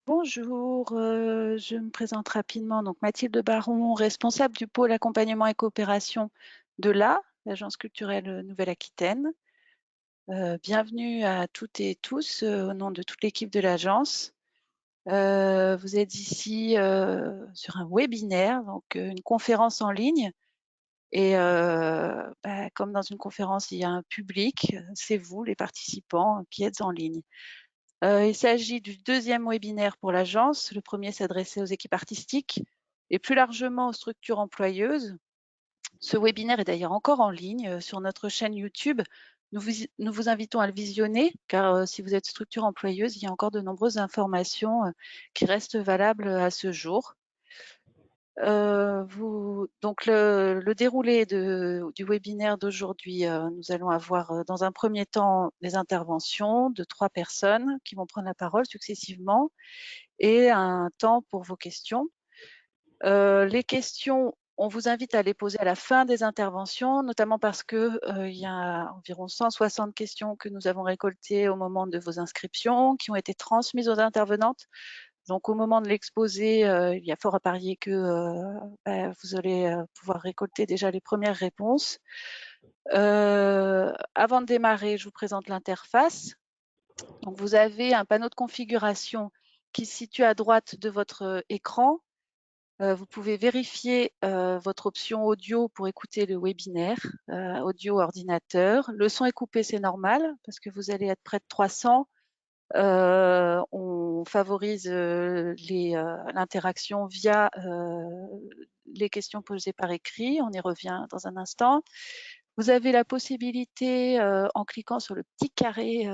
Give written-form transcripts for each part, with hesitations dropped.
Bonjour, je me présente rapidement. Donc Mathilde Baron, responsable du pôle accompagnement et coopération de l'Agence culturelle Nouvelle-Aquitaine. Bienvenue à toutes et tous au nom de toute l'équipe de l'agence. Vous êtes ici sur un webinaire, donc une conférence en ligne. Et comme dans une conférence, il y a un public, c'est vous, les participants, qui êtes en ligne. Il s'agit du deuxième webinaire pour l'agence. Le premier s'adressait aux équipes artistiques et plus largement aux structures employeuses. Ce webinaire est d'ailleurs encore en ligne sur notre chaîne YouTube. Nous vous invitons à le visionner car si vous êtes structure employeuse, il y a encore de nombreuses informations qui restent valables à ce jour. Donc le déroulé du webinaire d'aujourd'hui, nous allons avoir dans un premier temps les interventions de 3 personnes qui vont prendre la parole successivement et un temps pour vos questions. Les questions, on vous invite à les poser à la fin des interventions, notamment parce que il y a environ 160 questions que nous avons récoltées au moment de vos inscriptions, qui ont été transmises aux intervenantes. Donc au moment de l'exposé, il y a fort à parier que vous allez pouvoir récolter déjà les premières réponses. Avant de démarrer, je vous présente l'interface. Donc vous avez un panneau de configuration qui se situe à droite de votre écran. Vous pouvez vérifier votre option audio pour écouter le webinaire, audio ordinateur. Le son est coupé, c'est normal, parce que vous allez être près de 300. On favorise l'interaction via les questions posées par écrit. On y revient dans un instant. Vous avez la possibilité, en cliquant sur le petit carré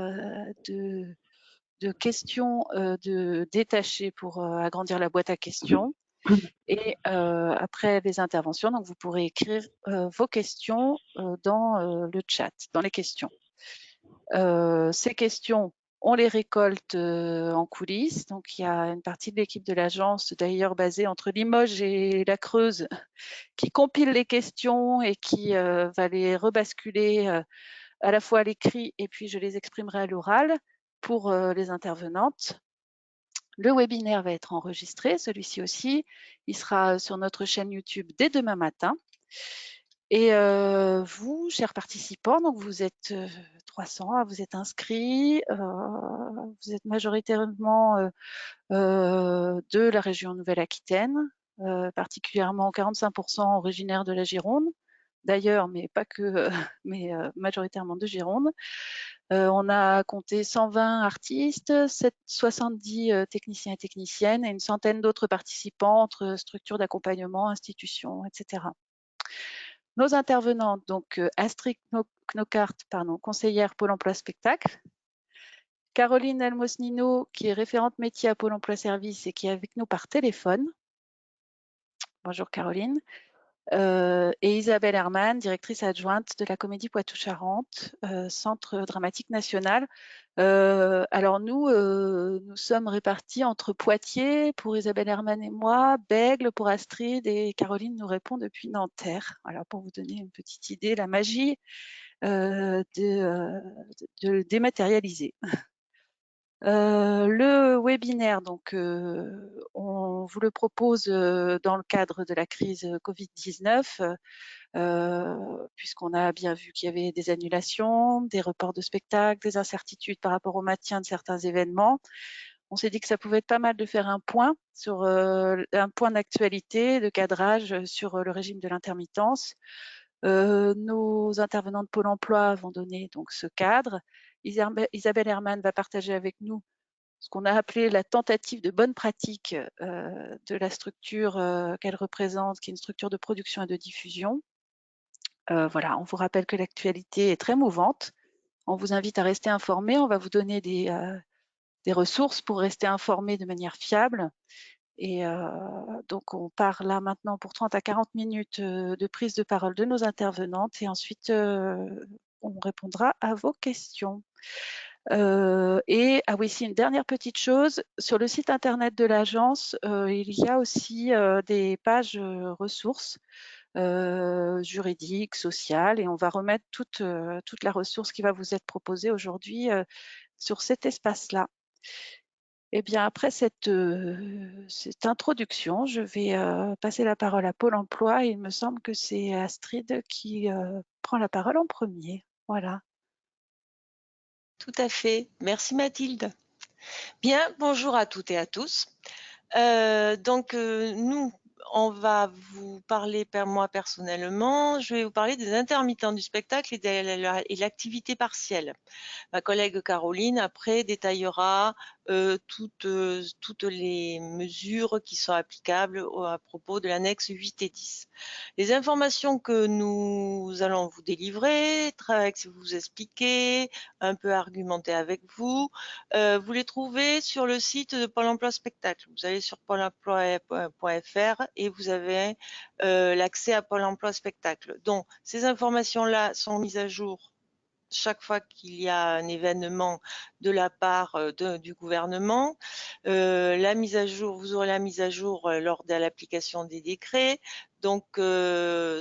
de questions, de détacher pour agrandir la boîte à questions. Et après les interventions, donc vous pourrez écrire vos questions dans le chat, dans les questions. Ces questions, on les récolte en coulisses. Donc il y a une partie de l'équipe de l'agence, d'ailleurs basée entre Limoges et la Creuse, qui compile les questions et qui va les rebasculer à la fois à l'écrit et puis je les exprimerai à l'oral pour les intervenantes. Le webinaire va être enregistré, celui-ci aussi. Il sera sur notre chaîne YouTube dès demain matin. Et vous, chers participants, donc vous êtes 300 à vous êtes inscrits. Vous êtes majoritairement de la région Nouvelle-Aquitaine, particulièrement 45% originaires de la Gironde. D'ailleurs, mais pas que, mais majoritairement de Gironde. On a compté 120 artistes, 70 techniciens et techniciennes et une centaine d'autres participants entre structures d'accompagnement, institutions, etc. Nos intervenantes, donc Astrid Knocart, conseillère Pôle emploi spectacle, Caroline Elmosnino, qui est référente métier à Pôle emploi service et qui est avec nous par téléphone. Bonjour Caroline. Et Isabelle Herman, directrice adjointe de la Comédie Poitou-Charentes, Centre dramatique national. Alors nous sommes répartis entre Poitiers pour Isabelle Herman et moi, Bègles pour Astrid et Caroline nous répond depuis Nanterre. Alors pour vous donner une petite idée, la magie de dématérialiser. Le webinaire, donc, on vous le propose dans le cadre de la crise Covid-19, puisqu'on a bien vu qu'il y avait des annulations, des reports de spectacles, des incertitudes par rapport au maintien de certains événements. On s'est dit que ça pouvait être pas mal de faire un point sur un point d'actualité, de cadrage sur le régime de l'intermittence. Nos intervenants de Pôle emploi vont donner donc ce cadre. Isabelle Herman va partager avec nous ce qu'on a appelé la tentative de bonne pratique de la structure qu'elle représente, qui est une structure de production et de diffusion. Voilà, on vous rappelle que l'actualité est très mouvante. On vous invite à rester informés. On va vous donner des ressources pour rester informés de manière fiable. Et donc, on part là maintenant pour 30 à 40 minutes de prise de parole de nos intervenantes et ensuite, on répondra à vos questions. Ah oui, si une dernière petite chose, sur le site internet de l'agence, il y a aussi des pages ressources juridiques, sociales, et on va remettre toute la ressource qui va vous être proposée aujourd'hui sur cet espace-là. Eh bien, après cette introduction, je vais passer la parole à Pôle emploi. Il me semble que c'est Astrid qui prend la parole en premier. Voilà. Tout à fait. Merci Mathilde. Bien, bonjour à toutes et à tous. Nous, on va vous parler, moi personnellement, je vais vous parler des intermittents du spectacle et et l'activité partielle. Ma collègue Caroline, après, détaillera toutes les mesures qui sont applicables à propos de l'annexe 8 et 10. Les informations que nous allons vous délivrer, vous expliquer, un peu argumenter avec vous, vous les trouvez sur le site de Pôle emploi spectacle. Vous allez sur pôle emploi.fr et vous avez l'accès à Pôle emploi spectacle. Donc, ces informations-là sont mises à jour chaque fois qu'il y a un événement de la part du gouvernement. La mise à jour, vous aurez la mise à jour lors de l'application des décrets. Donc,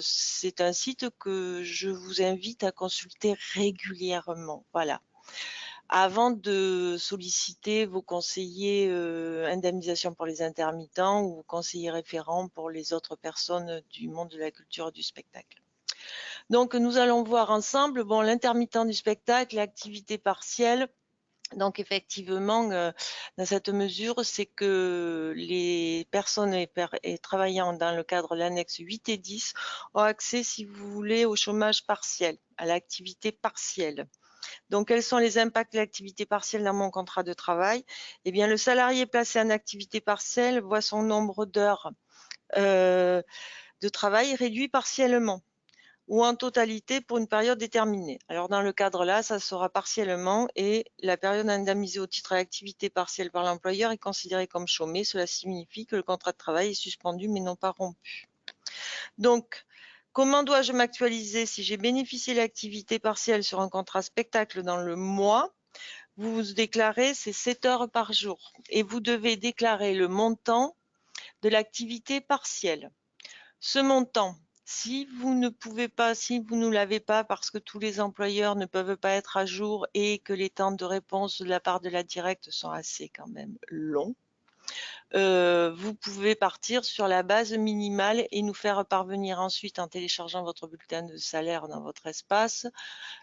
c'est un site que je vous invite à consulter régulièrement. Voilà. Avant de solliciter vos conseillers indemnisation pour les intermittents ou conseillers référents pour les autres personnes du monde de la culture et du spectacle. Donc, nous allons voir ensemble l'intermittent du spectacle, l'activité partielle. Donc, effectivement, dans cette mesure, c'est que les personnes travaillant dans le cadre de l'annexe 8 et 10 ont accès, si vous voulez, au chômage partiel, à l'activité partielle. Donc, quels sont les impacts de l'activité partielle dans mon contrat de travail? Eh bien, le salarié placé en activité partielle voit son nombre d'heures de travail réduit partiellement ou en totalité pour une période déterminée. Alors dans le cadre là, ça sera partiellement et la période indemnisée au titre d'activité partielle par l'employeur est considérée comme chômée. Cela signifie que le contrat de travail est suspendu mais non pas rompu. Donc, comment dois-je m'actualiser si j'ai bénéficié de l'activité partielle sur un contrat spectacle dans le mois? Vous déclarez ces 7 heures par jour et vous devez déclarer le montant de l'activité partielle. Ce montant, si vous ne pouvez pas, si vous ne l'avez pas parce que tous les employeurs ne peuvent pas être à jour et que les temps de réponse de la part de la directe sont assez quand même longs, vous pouvez partir sur la base minimale et nous faire parvenir ensuite en téléchargeant votre bulletin de salaire dans votre espace.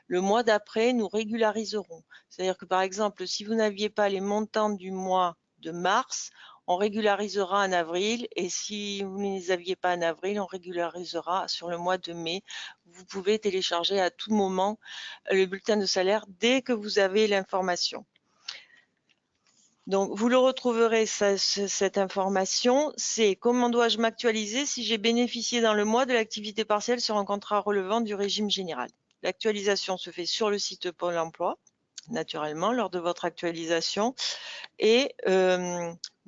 Le mois d'après, nous régulariserons. C'est-à-dire que par exemple, si vous n'aviez pas les montants du mois de mars, on régularisera en avril et si vous ne les aviez pas en avril, on régularisera sur le mois de mai. Vous pouvez télécharger à tout moment le bulletin de salaire dès que vous avez l'information. Donc, vous le retrouverez, cette information, c'est comment dois-je m'actualiser si j'ai bénéficié dans le mois de l'activité partielle sur un contrat relevant du régime général. L'actualisation se fait sur le site Pôle emploi, naturellement, lors de votre actualisation, et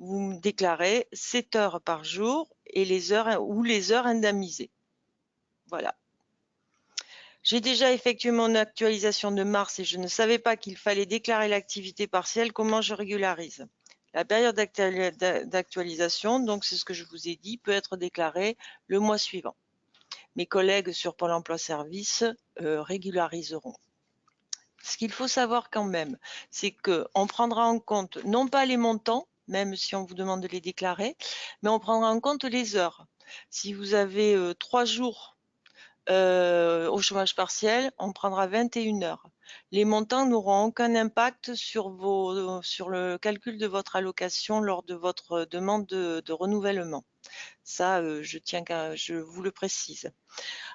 vous déclarez 7 heures par jour et les heures ou les heures indemnisées. Voilà. J'ai déjà effectué mon actualisation de mars et je ne savais pas qu'il fallait déclarer l'activité partielle. Comment je régularise? La période d'actualisation, donc c'est ce que je vous ai dit, peut être déclarée le mois suivant. Mes collègues sur Pôle emploi Service régulariseront. Ce qu'il faut savoir quand même, c'est qu'on prendra en compte non pas les montants, même si on vous demande de les déclarer, mais on prendra en compte les heures. Si vous avez 3 jours au chômage partiel, on prendra 21 heures. Les montants n'auront aucun impact sur le calcul de votre allocation lors de votre demande de renouvellement. Ça, je vous le précise.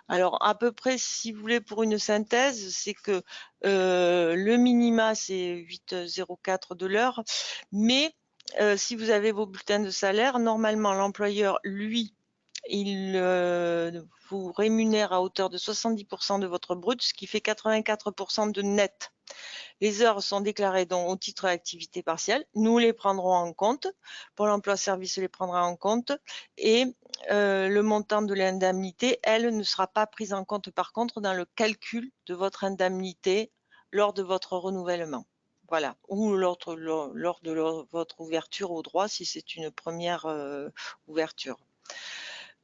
Alors, à peu près, si vous voulez, pour une synthèse, c'est que le minima, c'est 8,04 de l'heure, mais si vous avez vos bulletins de salaire, normalement, l'employeur, lui, il vous rémunère à hauteur de 70% de votre brut, ce qui fait 84% de net. Les heures sont déclarées donc au titre d'activité partielle. Nous les prendrons en compte. Pôle emploi service les prendra en compte. Et le montant de l'indemnité, elle, ne sera pas prise en compte par contre dans le calcul de votre indemnité lors de votre renouvellement. Voilà, ou lors de votre ouverture au droit si c'est une première ouverture.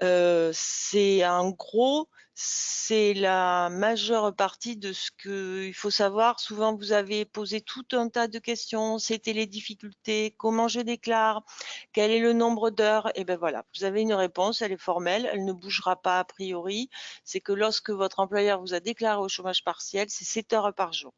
C'est en gros, c'est la majeure partie de ce qu'il faut savoir. Souvent, vous avez posé tout un tas de questions. C'était les difficultés, comment je déclare, quel est le nombre d'heures. Et ben voilà, vous avez une réponse, elle est formelle, elle ne bougera pas a priori. C'est que lorsque votre employeur vous a déclaré au chômage partiel, c'est 7 heures par jour.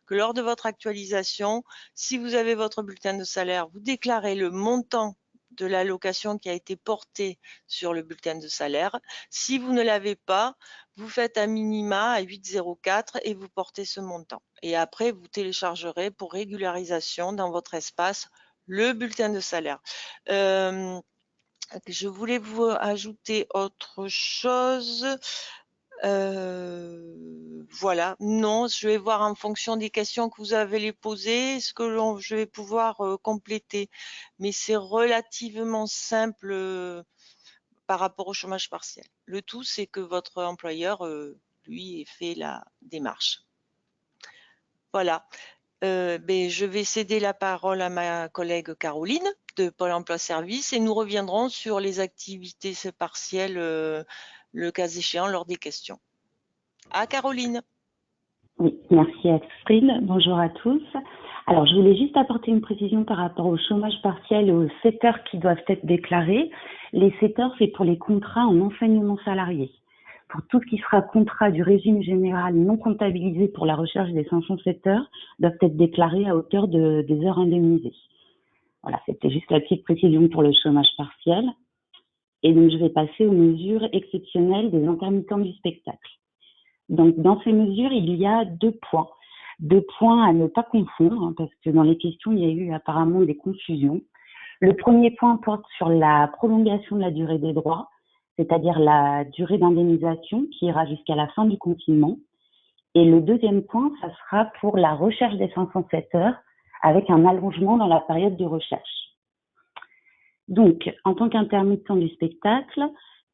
Que lors de votre actualisation, si vous avez votre bulletin de salaire, vous déclarez le montant de l'allocation qui a été portée sur le bulletin de salaire. Si vous ne l'avez pas, vous faites un minima à 8,04 et vous portez ce montant. Et après, vous téléchargerez pour régularisation dans votre espace le bulletin de salaire. Je voulais vous ajouter autre chose. Voilà, non, je vais voir en fonction des questions que vous avez les posées, ce que je vais pouvoir compléter. Mais c'est relativement simple par rapport au chômage partiel. Le tout, c'est que votre employeur, lui, ait fait la démarche. Voilà. Je vais céder la parole à ma collègue Caroline de Pôle emploi service et nous reviendrons sur les activités partielles, le cas échéant, lors des questions. À Caroline. Oui, merci Astrid. Bonjour à tous. Alors, je voulais juste apporter une précision par rapport au chômage partiel et aux 7 heures qui doivent être déclarées. Les 7 heures, c'est pour les contrats en enseignement salarié. Pour tout ce qui sera contrat du régime général non comptabilisé pour la recherche des 507 heures, doivent être déclarés à hauteur des heures indemnisées. Voilà, c'était juste la petite précision pour le chômage partiel. Et donc, je vais passer aux mesures exceptionnelles des intermittents du spectacle. Donc, dans ces mesures, il y a deux points à ne pas confondre, hein, parce que dans les questions, il y a eu apparemment des confusions. Le premier point porte sur la prolongation de la durée des droits, c'est-à-dire la durée d'indemnisation qui ira jusqu'à la fin du confinement. Et le deuxième point, ça sera pour la recherche des 507 heures, avec un allongement dans la période de recherche. Donc, en tant qu'intermittent du spectacle,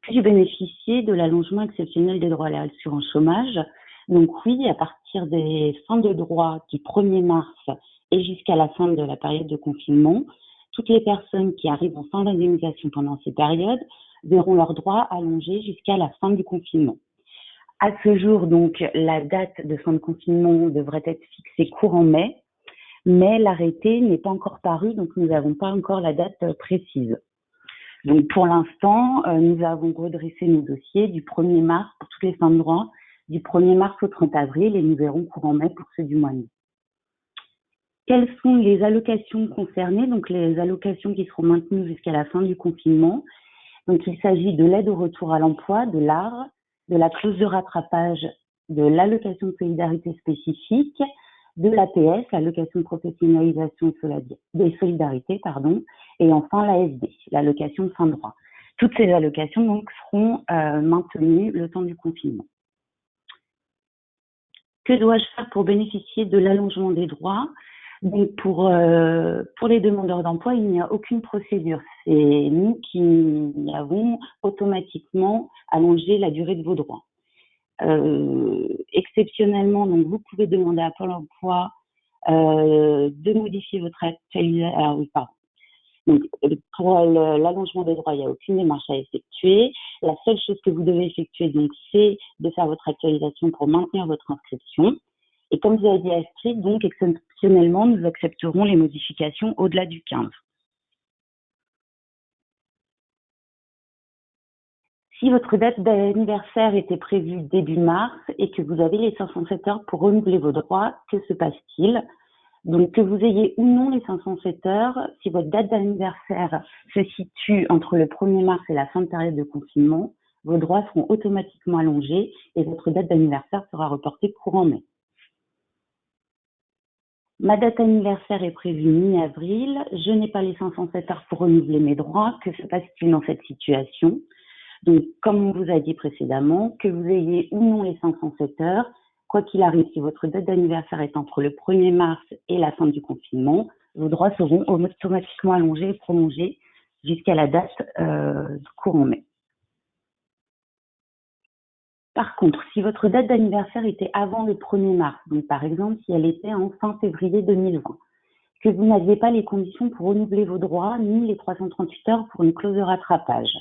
puis bénéficier de l'allongement exceptionnel des droits à l'assurance chômage. Donc oui, à partir des fins de droit du 1er mars et jusqu'à la fin de la période de confinement, toutes les personnes qui arrivent en fin d'indemnisation pendant ces périodes verront leurs droits allongés jusqu'à la fin du confinement. À ce jour, donc, la date de fin de confinement devrait être fixée courant mai, mais l'arrêté n'est pas encore paru, donc nous n'avons pas encore la date précise. Donc, pour l'instant, nous avons redressé nos dossiers du 1er mars pour toutes les fins de droit, du 1er mars au 30 avril, et nous verrons courant mai pour ceux du mois de mai. Quelles sont les allocations concernées? Donc, les allocations qui seront maintenues jusqu'à la fin du confinement. Donc, il s'agit de l'aide au retour à l'emploi, de l'ARE, de la clause de rattrapage, de l'allocation de solidarité spécifique, de l'APS, l'allocation de professionnalisation des solidarités, et enfin l'AFD, l'allocation de fin de droit. Toutes ces allocations donc seront maintenues le temps du confinement. Que dois-je faire pour bénéficier de l'allongement des droits? Donc pour les demandeurs d'emploi, il n'y a aucune procédure. C'est nous qui avons automatiquement allongé la durée de vos droits. Exceptionnellement, donc vous pouvez demander à Pôle emploi de modifier votre actualisation. Alors oui, pardon. Donc, pour l'allongement des droits, il n'y a aucune démarche à effectuer. La seule chose que vous devez effectuer, donc, c'est de faire votre actualisation pour maintenir votre inscription. Et comme vous avez dit Astrid, donc, exceptionnellement, nous accepterons les modifications au-delà du 15. Si votre date d'anniversaire était prévue début mars et que vous avez les 507 heures pour renouveler vos droits, que se passe-t-il? Donc, que vous ayez ou non les 507 heures, si votre date d'anniversaire se situe entre le 1er mars et la fin de période de confinement, vos droits seront automatiquement allongés et votre date d'anniversaire sera reportée courant mai. Ma date d'anniversaire est prévue mi-avril. Je n'ai pas les 507 heures pour renouveler mes droits. Que se passe-t-il dans cette situation? Donc, comme on vous a dit précédemment, que vous ayez ou non les 507 heures, quoi qu'il arrive, si votre date d'anniversaire est entre le 1er mars et la fin du confinement, vos droits seront automatiquement allongés et prolongés jusqu'à la date courant mai. Par contre, si votre date d'anniversaire était avant le 1er mars, donc par exemple si elle était en fin février 2020, que vous n'aviez pas les conditions pour renouveler vos droits ni les 338 heures pour une clause de rattrapage,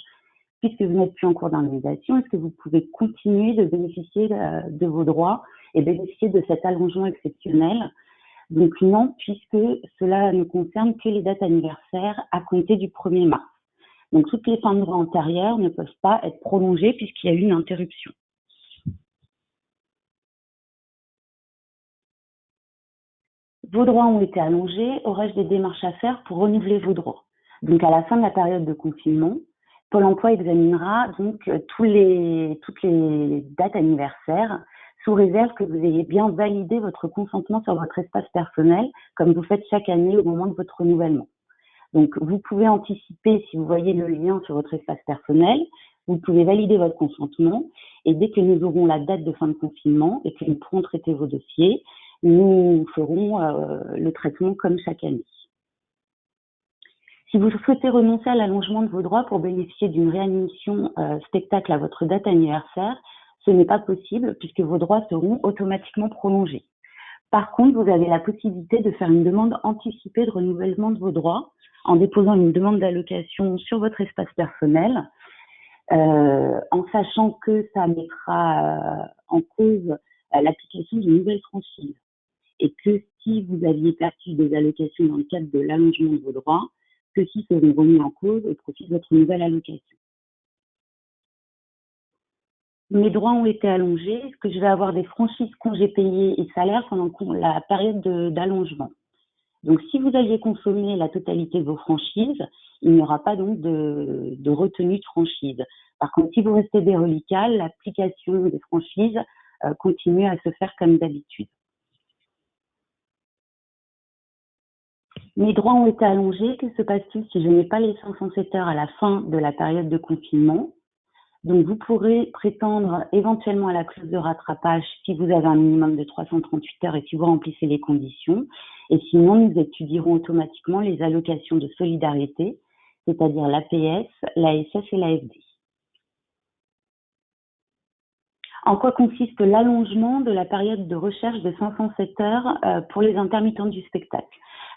puisque vous n'êtes plus en cours d'indemnisation, est-ce que vous pouvez continuer de bénéficier de vos droits et bénéficier de cet allongement exceptionnel? Donc non, puisque cela ne concerne que les dates anniversaires à compter du 1er mars. Donc toutes les fins de droit antérieures ne peuvent pas être prolongées puisqu'il y a eu une interruption. Vos droits ont été allongés, aurais-je des démarches à faire pour renouveler vos droits? Donc à la fin de la période de confinement, Pôle emploi examinera donc toutes les dates anniversaires sous réserve que vous ayez bien validé votre consentement sur votre espace personnel, comme vous faites chaque année au moment de votre renouvellement. Donc, vous pouvez anticiper, si vous voyez le lien sur votre espace personnel, vous pouvez valider votre consentement, et dès que nous aurons la date de fin de confinement et que nous pourrons traiter vos dossiers, nous ferons le traitement comme chaque année. Si vous souhaitez renoncer à l'allongement de vos droits pour bénéficier d'une réadmission spectacle à votre date anniversaire, ce n'est pas possible puisque vos droits seront automatiquement prolongés. Par contre, vous avez la possibilité de faire une demande anticipée de renouvellement de vos droits en déposant une demande d'allocation sur votre espace personnel, en sachant que ça mettra en cause l'application d'une nouvelle franchise. Et que si vous aviez perçu des allocations dans le cadre de l'allongement de vos droits, ceux-ci seront remis en cause au profit de votre nouvelle allocation. Mes droits ont été allongés. Est-ce que je vais avoir des franchises, congés payés et salaires pendant la période d'allongement? Donc, si vous aviez consommé la totalité de vos franchises, il n'y aura pas donc de retenue de franchise. Par contre, si vous restez des reliquats, l'application des franchises continue à se faire comme d'habitude. Mes droits ont été allongés. Que se passe-t-il si je n'ai pas les 507 heures à la fin de la période de confinement? Donc, vous pourrez prétendre éventuellement à la clause de rattrapage si vous avez un minimum de 338 heures et si vous remplissez les conditions. Et sinon, nous étudierons automatiquement les allocations de solidarité, c'est-à-dire l'APS, l'ASS et l'AFD. En quoi consiste l'allongement de la période de recherche de 507 heures pour les intermittents du spectacle?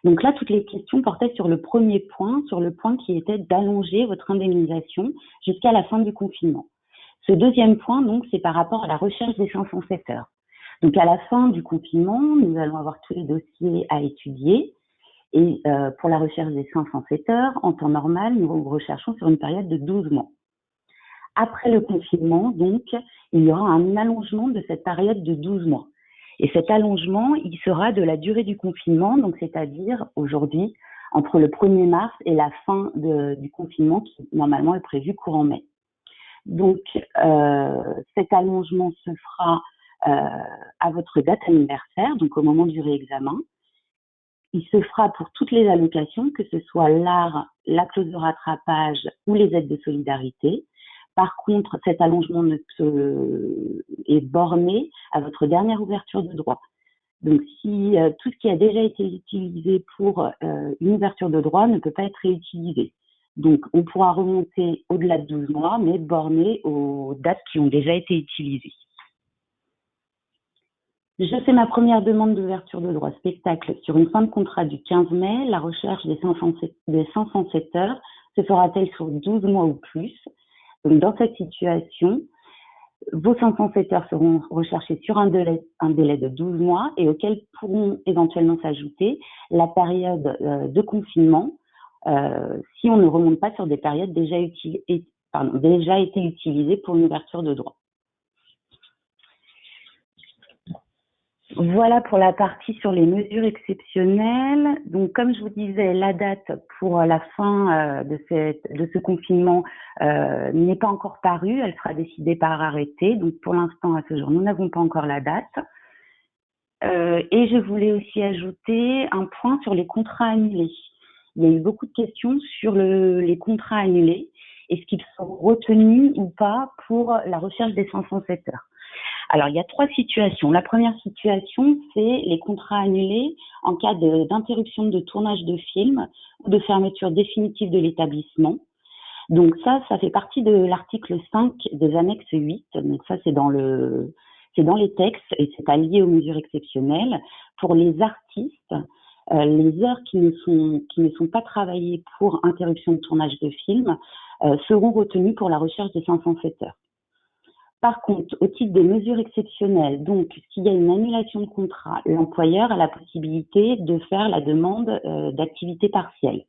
Donc là, toutes les questions portaient sur le premier point, sur le point qui était d'allonger votre indemnisation jusqu'à la fin du confinement. Ce deuxième point, donc, c'est par rapport à la recherche des 507 heures. Donc à la fin du confinement, nous allons avoir tous les dossiers à étudier. Et pour la recherche des 507 heures, en temps normal, nous recherchons sur une période de 12 mois. Après le confinement, donc, il y aura un allongement de cette période de 12 mois. Et cet allongement, il sera de la durée du confinement, donc c'est-à-dire aujourd'hui, entre le 1er mars et la fin du confinement qui normalement est prévu courant mai. Donc cet allongement se fera à votre date anniversaire, donc au moment du réexamen. Il se fera pour toutes les allocations, que ce soit l'ARE, la clause de rattrapage ou les aides de solidarité. Par contre, cet allongement est borné à votre dernière ouverture de droit. Donc, si tout ce qui a déjà été utilisé pour une ouverture de droit ne peut pas être réutilisé. Donc, on pourra remonter au-delà de 12 mois, mais borné aux dates qui ont déjà été utilisées. Je fais ma première demande d'ouverture de droit spectacle sur une fin de contrat du 15 mai. La recherche des 507 heures se fera-t-elle sur 12 mois ou plus? Donc, dans cette situation, vos 507 heures seront recherchées sur un délai de 12 mois et auxquels pourront éventuellement s'ajouter la période de confinement si on ne remonte pas sur des périodes déjà été utilisées pour une ouverture de droit. Voilà pour la partie sur les mesures exceptionnelles. Donc, comme je vous disais, la date pour la fin de ce confinement n'est pas encore parue. Elle sera décidée par arrêté. Donc, pour l'instant, à ce jour, nous n'avons pas encore la date. Et je voulais aussi ajouter un point sur les contrats annulés. Il y a eu beaucoup de questions sur les contrats annulés. Est-ce qu'ils sont retenus ou pas pour la recherche des 507 heures? Alors, il y a 3 situations. La première situation, c'est les contrats annulés en cas d'interruption de tournage de film ou de fermeture définitive de l'établissement. Donc ça fait partie de l'article 5 des annexes 8. Donc ça, c'est dans les textes et c'est allié aux mesures exceptionnelles. Pour les artistes, les heures qui ne sont pas travaillées pour interruption de tournage de film seront retenus pour la recherche des 507 heures. Par contre, au titre des mesures exceptionnelles, donc s'il y a une annulation de contrat, l'employeur a la possibilité de faire la demande d'activité partielle.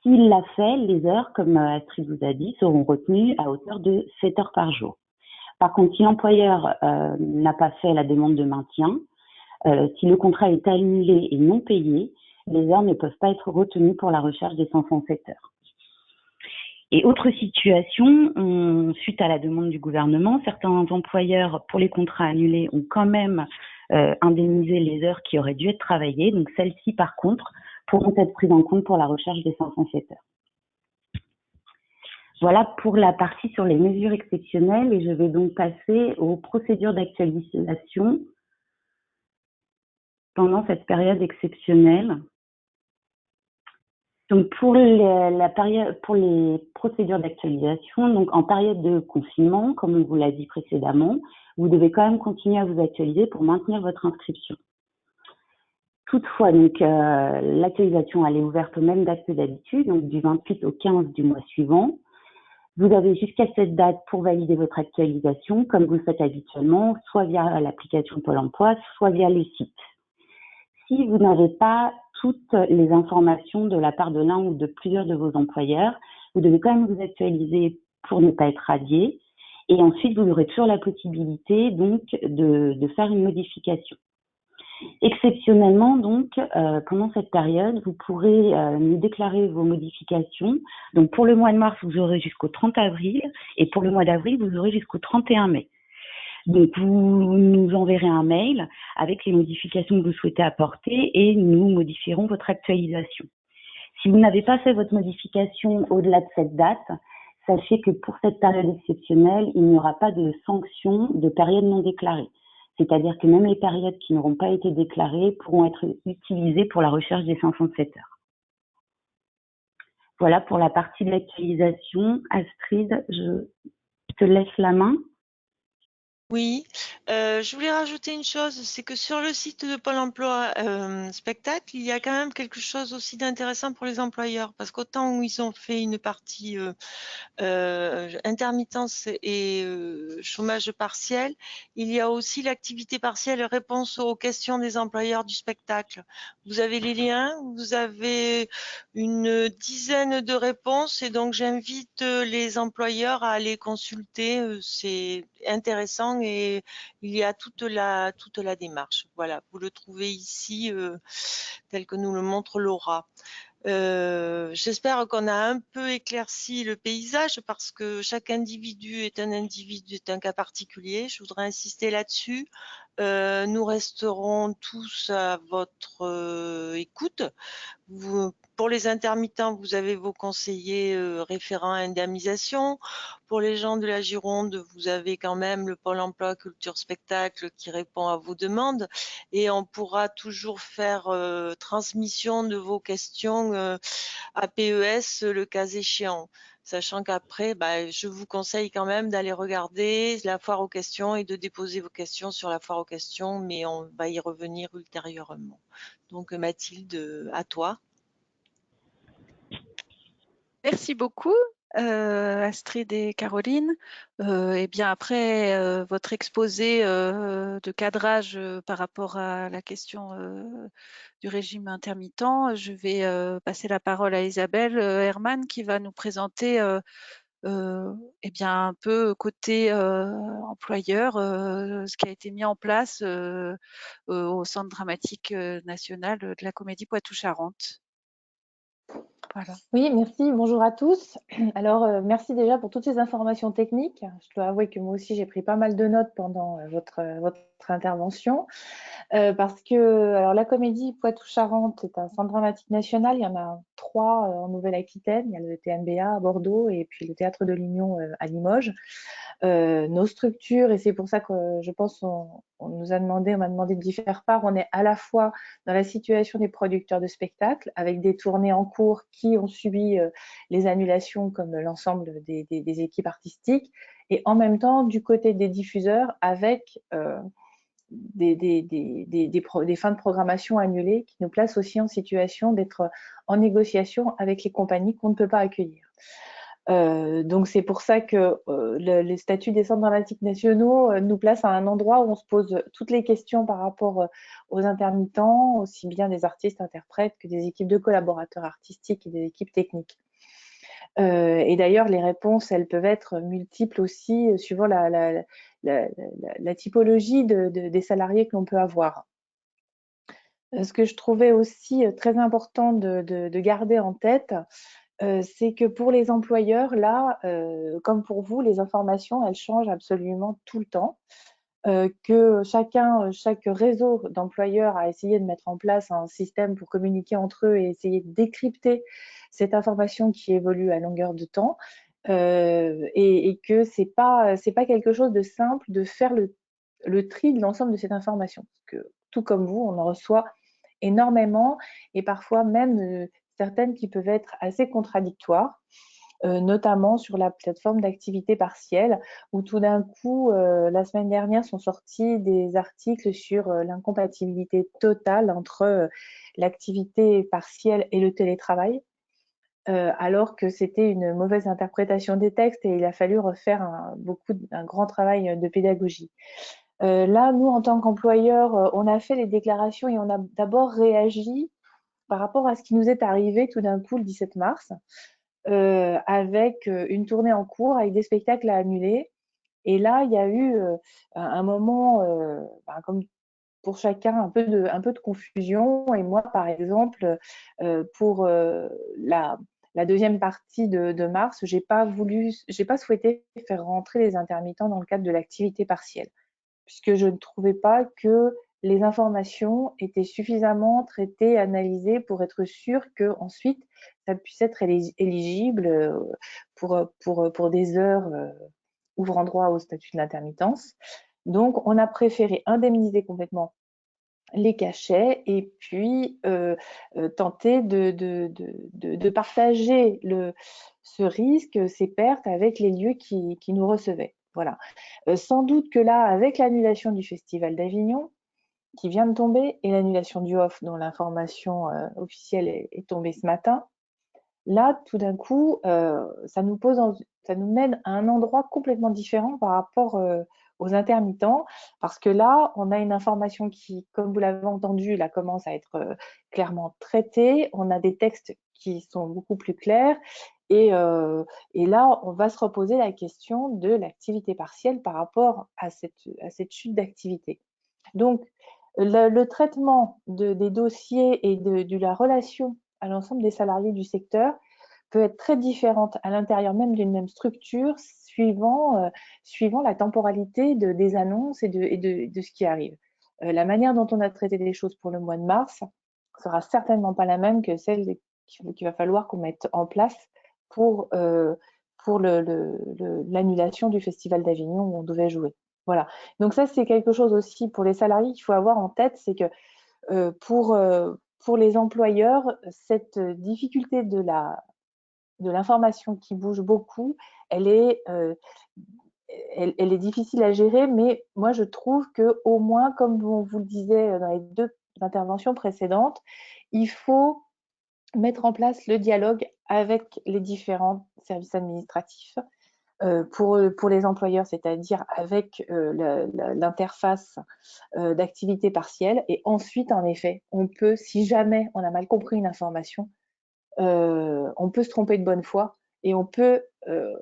S'il l'a fait, les heures, comme Astrid vous a dit, seront retenues à hauteur de 7 heures par jour. Par contre, si l'employeur n'a pas fait la demande de maintien, si le contrat est annulé et non payé, les heures ne peuvent pas être retenues pour la recherche des 507 heures. Et autre situation, suite à la demande du gouvernement, certains employeurs, pour les contrats annulés, ont quand même indemnisé les heures qui auraient dû être travaillées. Donc celles-ci, par contre, pourront être prises en compte pour la recherche des 507 heures. Voilà pour la partie sur les mesures exceptionnelles, et je vais donc passer aux procédures d'actualisation pendant cette période exceptionnelle. Donc pour les procédures d'actualisation, donc en période de confinement, comme on vous l'a dit précédemment, vous devez quand même continuer à vous actualiser pour maintenir votre inscription. Toutefois, donc l'actualisation elle est ouverte aux mêmes dates que d'habitude, donc du 28 au 15 du mois suivant. Vous avez jusqu'à cette date pour valider votre actualisation, comme vous le faites habituellement, soit via l'application Pôle emploi, soit via le site. Si vous n'avez pas toutes les informations de la part de l'un ou de plusieurs de vos employeurs, vous devez quand même vous actualiser pour ne pas être radié. Et ensuite, vous aurez toujours la possibilité donc de faire une modification. Exceptionnellement, donc, pendant cette période, vous pourrez nous déclarer vos modifications. Donc, pour le mois de mars, vous aurez jusqu'au 30 avril et pour le mois d'avril, vous aurez jusqu'au 31 mai. Donc, vous nous enverrez un mail avec les modifications que vous souhaitez apporter et nous modifierons votre actualisation. Si vous n'avez pas fait votre modification au-delà de cette date, sachez que pour cette période exceptionnelle, il n'y aura pas de sanction de période non déclarée. C'est-à-dire que même les périodes qui n'auront pas été déclarées pourront être utilisées pour la recherche des 507 heures. Voilà pour la partie de l'actualisation. Astrid, je te laisse la main. Oui, je voulais rajouter une chose, c'est que sur le site de Pôle emploi Spectacle, il y a quand même quelque chose aussi d'intéressant pour les employeurs, parce qu'autant où ils ont fait une partie intermittence et chômage partiel, il y a aussi l'activité partielle réponse aux questions des employeurs du spectacle. Vous avez les liens, vous avez une dizaine de réponses et donc j'invite les employeurs à aller consulter, c'est intéressant et il y a toute la démarche. Voilà, vous le trouvez ici tel que nous le montre Laura. J'espère qu'on a un peu éclairci le paysage parce que chaque individu, est un cas particulier. Je voudrais insister là-dessus. Nous resterons tous à votre écoute. Pour les intermittents, vous avez vos conseillers référents à indemnisation. Pour les gens de la Gironde, vous avez quand même le Pôle emploi culture spectacle qui répond à vos demandes et on pourra toujours faire transmission de vos questions à PES le cas échéant. Sachant qu'après, je vous conseille quand même d'aller regarder la foire aux questions et de déposer vos questions sur la foire aux questions, mais on va y revenir ultérieurement. Donc Mathilde, à toi. Merci beaucoup, Astrid et Caroline. Et bien après votre exposé de cadrage par rapport à la question du régime intermittent, je vais passer la parole à Isabelle Herman qui va nous présenter eh bien un peu côté employeur ce qui a été mis en place au Centre dramatique national de la Comédie Poitou-Charentes. Voilà. Oui, merci. Bonjour à tous. Alors, merci déjà pour toutes ces informations techniques. Je dois avouer que moi aussi, j'ai pris pas mal de notes pendant votre intervention. Parce que alors, la Comédie Poitou-Charentes est un centre dramatique national. Il y en a 3 en Nouvelle-Aquitaine. Il y a le TNBA à Bordeaux et puis le Théâtre de l'Union à Limoges. Nos structures, et c'est pour ça que je pense on m'a demandé d'y faire part, on est à la fois dans la situation des producteurs de spectacles, avec des tournées en cours qui ont subi les annulations comme l'ensemble des équipes artistiques, et en même temps du côté des diffuseurs avec des fins de programmation annulées qui nous placent aussi en situation d'être en négociation avec les compagnies qu'on ne peut pas accueillir. Donc c'est pour ça que les statuts des centres dramatiques nationaux nous placent à un endroit où on se pose toutes les questions par rapport aux intermittents, aussi bien des artistes interprètes que des équipes de collaborateurs artistiques et des équipes techniques. Et d'ailleurs, les réponses, elles peuvent être multiples aussi, suivant la typologie des salariés que l'on peut avoir. Ce que je trouvais aussi très important de garder en tête, c'est que pour les employeurs, là, comme pour vous, les informations, elles changent absolument tout le temps. Que chaque réseau d'employeurs a essayé de mettre en place un système pour communiquer entre eux et essayer de décrypter cette information qui évolue à longueur de temps, et que c'est pas quelque chose de simple de faire le tri de l'ensemble de cette information. Parce que tout comme vous, on en reçoit énormément et parfois même certaines qui peuvent être assez contradictoires. Notamment sur la plateforme d'activité partielle, où tout d'un coup, la semaine dernière, sont sortis des articles sur l'incompatibilité totale entre l'activité partielle et le télétravail, alors que c'était une mauvaise interprétation des textes et il a fallu refaire un grand travail de pédagogie. Là, nous, en tant qu'employeurs, on a fait les déclarations et on a d'abord réagi par rapport à ce qui nous est arrivé tout d'un coup le 17 mars. Avec une tournée en cours, avec des spectacles à annuler. Et là, il y a eu un moment, comme pour chacun, un peu de confusion. Et moi, par exemple, pour la deuxième partie de mars, j'ai pas souhaité faire rentrer les intermittents dans le cadre de l'activité partielle, puisque je ne trouvais pas que les informations étaient suffisamment traitées, analysées pour être sûr que ensuite ça puisse être éligible pour des heures ouvrant droit au statut de l'intermittence. Donc, on a préféré indemniser complètement les cachets et puis tenter de partager ce risque, ces pertes avec les lieux qui nous recevaient. Voilà. Sans doute que là, avec l'annulation du Festival d'Avignon, qui vient de tomber, et l'annulation du OFF, dont l'information officielle est tombée ce matin, là, tout d'un coup, ça nous mène à un endroit complètement différent par rapport aux intermittents, parce que là, on a une information qui, comme vous l'avez entendu, là, commence à être clairement traitée. On a des textes qui sont beaucoup plus clairs. Et là, on va se reposer la question de l'activité partielle par rapport à cette chute d'activité. Donc, le traitement des dossiers et de la relation à l'ensemble des salariés du secteur peut être très différente à l'intérieur même d'une même structure, suivant la temporalité des annonces et de ce qui arrive. La manière dont on a traité les choses pour le mois de mars sera certainement pas la même que celle qu'il va falloir qu'on mette en place pour l'annulation du Festival d'Avignon où on devait jouer. Voilà. Donc ça, c'est quelque chose aussi pour les salariés qu'il faut avoir en tête, c'est que pour les employeurs, cette difficulté de l'information qui bouge beaucoup, elle est difficile à gérer, mais moi je trouve qu'au moins, comme on vous le disait dans les 2 interventions précédentes, il faut mettre en place le dialogue avec les différents services administratifs. Pour les employeurs, c'est-à-dire avec l'interface d'activité partielle. Et ensuite, en effet, on peut, si jamais on a mal compris une information, on peut se tromper de bonne foi et on peut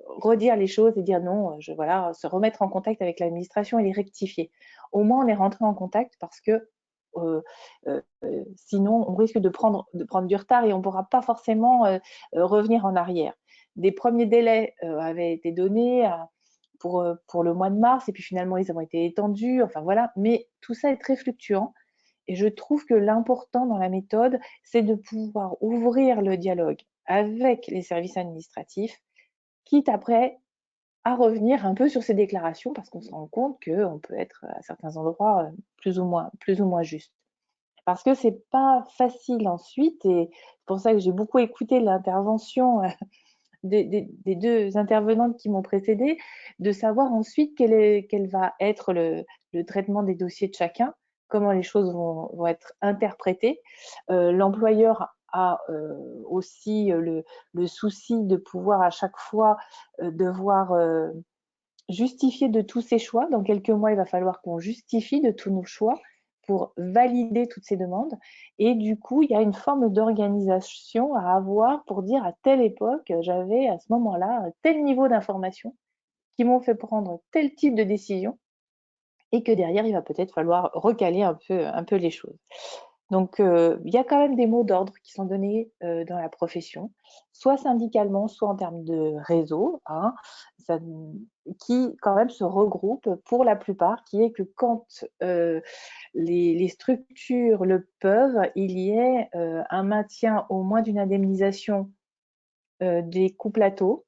redire les choses et dire non, voilà, se remettre en contact avec l'administration et les rectifier. Au moins, on est rentré en contact parce que sinon, on risque de prendre du retard et on ne pourra pas forcément revenir en arrière. Des premiers délais avaient été donnés pour le mois de mars et puis finalement, ils ont été étendus. Enfin voilà, mais tout ça est très fluctuant. Et je trouve que l'important dans la méthode, c'est de pouvoir ouvrir le dialogue avec les services administratifs, quitte après à revenir un peu sur ces déclarations, parce qu'on se rend compte qu'on peut être à certains endroits plus ou moins juste. Parce que c'est pas facile ensuite, et c'est pour ça que j'ai beaucoup écouté l'intervention des 2 intervenantes qui m'ont précédée, de savoir ensuite quel va être le traitement des dossiers de chacun, comment les choses vont être interprétées. L'employeur a aussi le souci de pouvoir à chaque fois devoir justifier de tous ses choix. Dans quelques mois, il va falloir qu'on justifie de tous nos choix pour valider toutes ces demandes. Et du coup, il y a une forme d'organisation à avoir pour dire à telle époque, j'avais à ce moment-là tel niveau d'information qui m'ont fait prendre tel type de décision et que derrière, il va peut-être falloir recaler un peu les choses. Donc, il y a quand même des mots d'ordre qui sont donnés dans la profession, soit syndicalement, soit en termes de réseau, hein, qui quand même se regroupent pour la plupart, qui est que quand les structures le peuvent, il y ait un maintien au moins d'une indemnisation des coûts plateaux.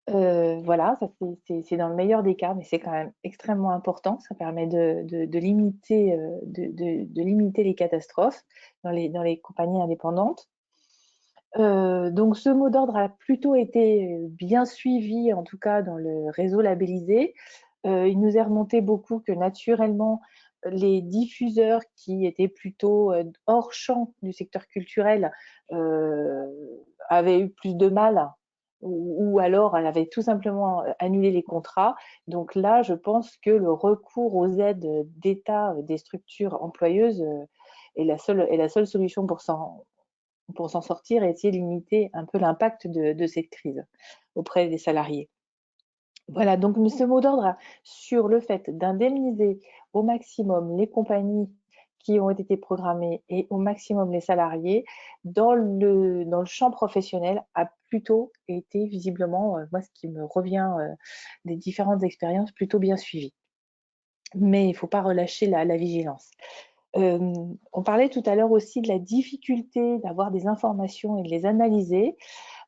Voilà, ça c'est dans le meilleur des cas, mais c'est quand même extrêmement important. Ça permet de limiter, de limiter les catastrophes dans les compagnies indépendantes. Donc ce mot d'ordre a plutôt été bien suivi, en tout cas dans le réseau labellisé. Il nous est remonté beaucoup que naturellement, les diffuseurs qui étaient plutôt hors champ du secteur culturel avaient eu plus de mal ou alors elle avait tout simplement annulé les contrats. Donc là, je pense que le recours aux aides d'État des structures employeuses est la seule solution pour s'en sortir et essayer de limiter un peu l'impact de cette crise auprès des salariés. Voilà, donc ce mot d'ordre sur le fait d'indemniser au maximum les compagnies qui ont été programmées et au maximum les salariés dans le champ professionnel a plutôt été visiblement, moi ce qui me revient des différentes expériences, plutôt bien suivi. Mais il ne faut pas relâcher la vigilance. On parlait tout à l'heure aussi de la difficulté d'avoir des informations et de les analyser.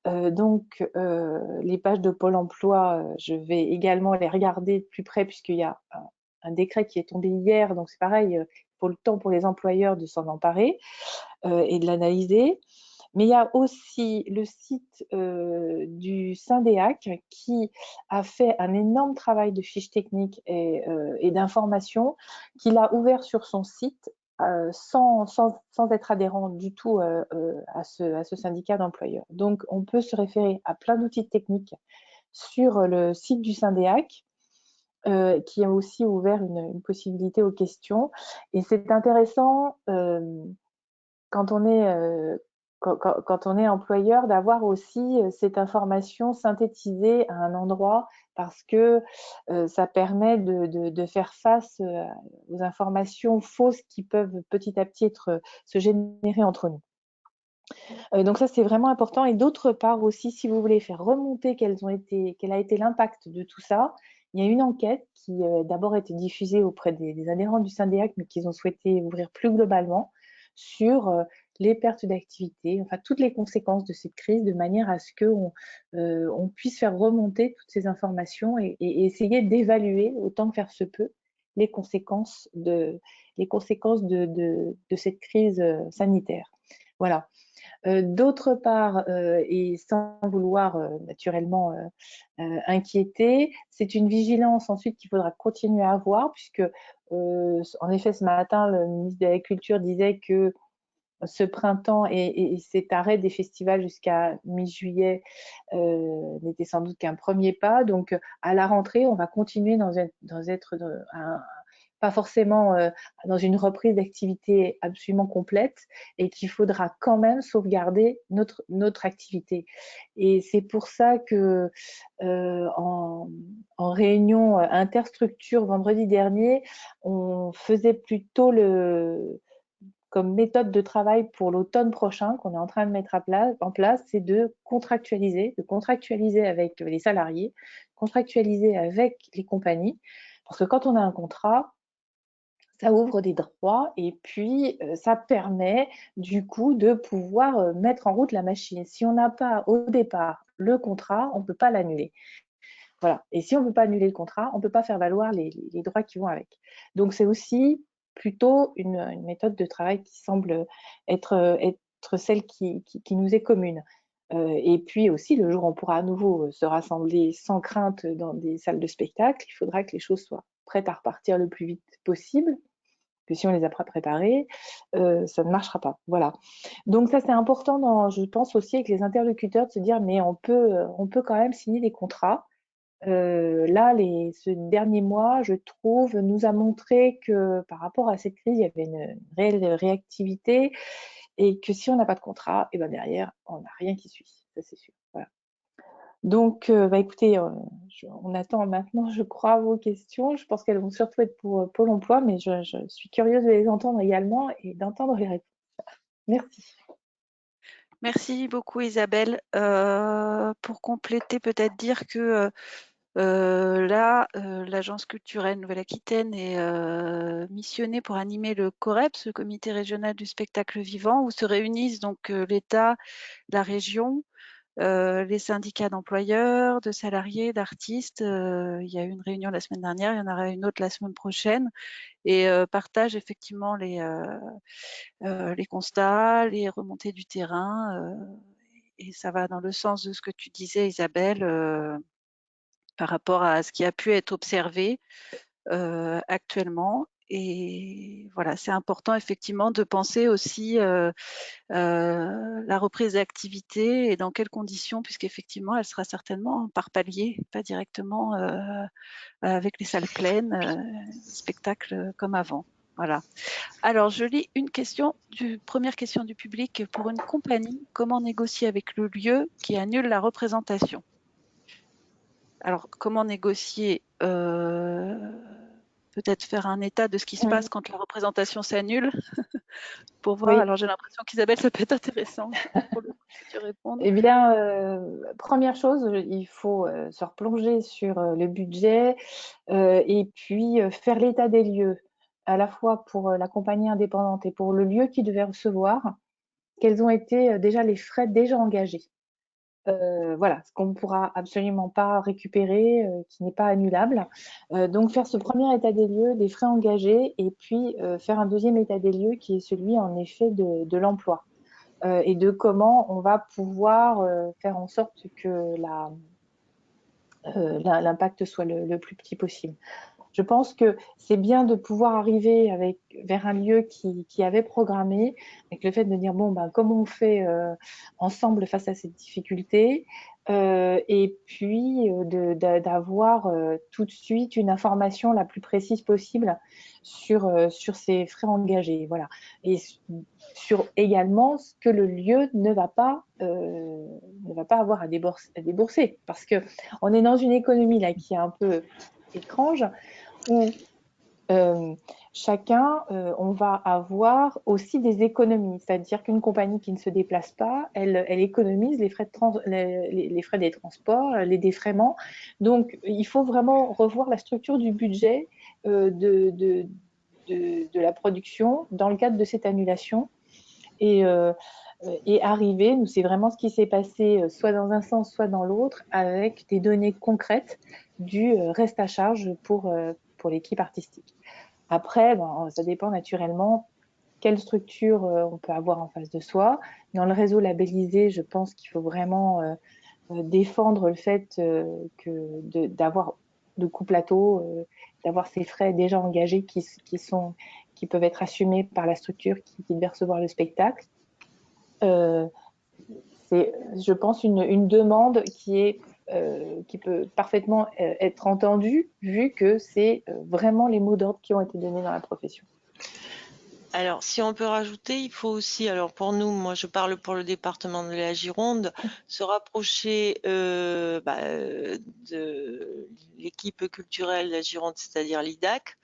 Donc, les pages de Pôle emploi, je vais également les regarder de plus près puisqu'il y a un décret qui est tombé hier. Donc, c'est pareil, il faut le temps pour les employeurs de s'en emparer et de l'analyser. Mais il y a aussi le site du Syndéac qui a fait un énorme travail de fiches techniques et d'information qu'il a ouvert sur son site sans être adhérent du tout à ce syndicat d'employeurs. Donc, on peut se référer à plein d'outils techniques sur le site du Syndéac qui a aussi ouvert une possibilité aux questions. Et c'est intéressant quand on est employeur, d'avoir aussi cette information synthétisée à un endroit parce que ça permet de faire face aux informations fausses qui peuvent petit à petit se générer entre nous. Donc ça, c'est vraiment important. Et d'autre part aussi, si vous voulez faire remonter quel a été l'impact de tout ça, il y a une enquête qui d'abord a été diffusée auprès des adhérents du Syndéac, mais qu'ils ont souhaité ouvrir plus globalement sur les pertes d'activité, enfin toutes les conséquences de cette crise, de manière à ce qu'on puisse faire remonter toutes ces informations et essayer d'évaluer autant que faire se peut les conséquences de cette crise sanitaire. Voilà. D'autre part, et sans vouloir naturellement inquiéter, c'est une vigilance ensuite qu'il faudra continuer à avoir puisque en effet ce matin le ministre de l'Agriculture disait que ce printemps et cet arrêt des festivals jusqu'à mi-juillet n'était sans doute qu'un premier pas. Donc à la rentrée, on va continuer pas forcément dans une reprise d'activité absolument complète et qu'il faudra quand même sauvegarder notre activité. Et c'est pour ça que en réunion interstructure vendredi dernier, on faisait plutôt comme méthode de travail pour l'automne prochain qu'on est en train de mettre en place, c'est de contractualiser avec les salariés, contractualiser avec les compagnies, parce que quand on a un contrat, ça ouvre des droits et puis ça permet du coup de pouvoir mettre en route la machine. Si on n'a pas au départ le contrat, on ne peut pas l'annuler. Voilà. Et si on ne peut pas annuler le contrat, on ne peut pas faire valoir les droits qui vont avec. Donc c'est aussi plutôt une méthode de travail qui semble être celle qui nous est commune. Et puis aussi, le jour où on pourra à nouveau se rassembler sans crainte dans des salles de spectacle, il faudra que les choses soient prêtes à repartir le plus vite possible. que si on les a pas préparés, ça ne marchera pas. Voilà. Donc ça, c'est important, je pense aussi avec les interlocuteurs, de se dire, mais on peut quand même signer des contrats. Là, ce dernier mois, je trouve, nous a montré que par rapport à cette crise, il y avait une réelle réactivité et que si on n'a pas de contrat, et ben derrière, on n'a rien qui suit. Ça, c'est sûr. Voilà. Donc, écoutez, on attend maintenant, je crois, vos questions. Je pense qu'elles vont surtout être pour Pôle emploi, mais je suis curieuse de les entendre également et d'entendre les réponses. Merci. Merci beaucoup Isabelle. Pour compléter, peut-être dire que là, l'Agence culturelle Nouvelle-Aquitaine est missionnée pour animer le COREPS, le Comité régional du spectacle vivant, où se réunissent donc l'État, la région, les syndicats d'employeurs, de salariés, d'artistes. Il y a eu une réunion la semaine dernière, il y en aura une autre la semaine prochaine, et partagent effectivement les constats, les remontées du terrain. Et ça va dans le sens de ce que tu disais, Isabelle, par rapport à ce qui a pu être observé actuellement. Et voilà, c'est important effectivement de penser aussi la reprise d'activité et dans quelles conditions, puisqu'effectivement, elle sera certainement par palier, pas directement avec les salles pleines, spectacles comme avant. Voilà. Alors, je lis une première question du public. Pour une compagnie, comment négocier avec le lieu qui annule la représentation? Alors, comment négocier peut-être faire un état de ce qui se passe quand la représentation s'annule pour voir. Oui. Alors, j'ai l'impression qu'Isabelle, ça peut être intéressant pour le coup que tu répondes. Eh bien, première chose, il faut se replonger sur le budget et puis faire l'état des lieux, à la fois pour la compagnie indépendante et pour le lieu qui devait recevoir, quels ont été déjà les frais déjà engagés. Voilà, ce qu'on ne pourra absolument pas récupérer, qui n'est pas annulable. Donc faire ce premier état des lieux, des frais engagés, et puis faire un deuxième état des lieux qui est celui en effet de l'emploi et de comment on va pouvoir faire en sorte que l'impact soit le plus petit possible. Je pense que c'est bien de pouvoir arriver vers un lieu qui avait programmé, avec le fait de dire bon, ben, comment on fait ensemble face à cette difficulté, et puis d'avoir tout de suite une information la plus précise possible sur ces frais engagés. Voilà. Et sur également ce que le lieu ne va pas avoir à débourser. Parce qu'on est dans une économie là qui est un peu étrange, où chacun, on va avoir aussi des économies. C'est-à-dire qu'une compagnie qui ne se déplace pas, elle économise les frais, les frais des transports, les défraiements. Donc, il faut vraiment revoir la structure du budget de la production dans le cadre de cette annulation. Et arriver, nous, c'est vraiment ce qui s'est passé, soit dans un sens, soit dans l'autre, avec des données concrètes du reste à charge pour l'équipe artistique. Après, ça dépend naturellement quelle structure on peut avoir en face de soi. Dans le réseau labellisé, je pense qu'il faut vraiment défendre le fait d'avoir de coûts-plateaux, d'avoir ces frais déjà engagés qui peuvent être assumés par la structure qui devait recevoir le spectacle. C'est, je pense, une demande qui peut parfaitement être entendue, vu que c'est vraiment les mots d'ordre qui ont été donnés dans la profession. Alors, si on peut rajouter, il faut aussi, alors pour nous, moi je parle pour le département de la Gironde, se rapprocher de l'équipe culturelle de la Gironde, c'est-à-dire l'IDAC.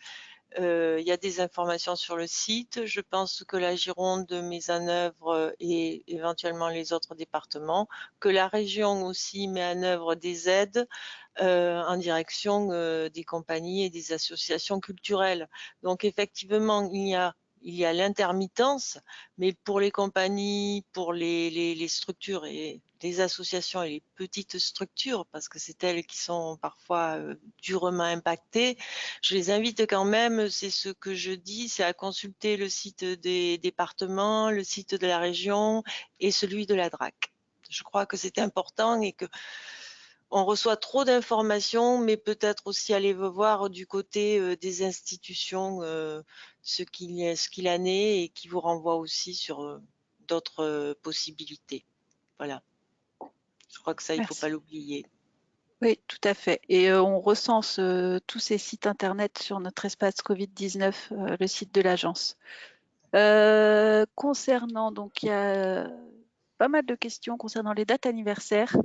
Il y a des informations sur le site. Je pense que la Gironde met en œuvre et éventuellement les autres départements, que la région aussi met en œuvre des aides en direction des compagnies et des associations culturelles. Donc effectivement, il y a l'intermittence, mais pour les compagnies, pour les structures et les associations et les petites structures, parce que c'est elles qui sont parfois durement impactées, je les invite quand même, c'est ce que je dis, c'est à consulter le site des départements, le site de la région et celui de la DRAC. Je crois que c'est important et que on reçoit trop d'informations, mais peut-être aussi aller voir du côté des institutions ce qu'il en est et qui vous renvoie aussi sur d'autres possibilités. Voilà. Je crois que ça, il ne faut Merci. pas l'oublier. Oui, tout à fait. Et on recense tous ces sites internet sur notre espace Covid-19, le site de l'agence. Concernant, donc il y a pas mal de questions concernant les dates anniversaires.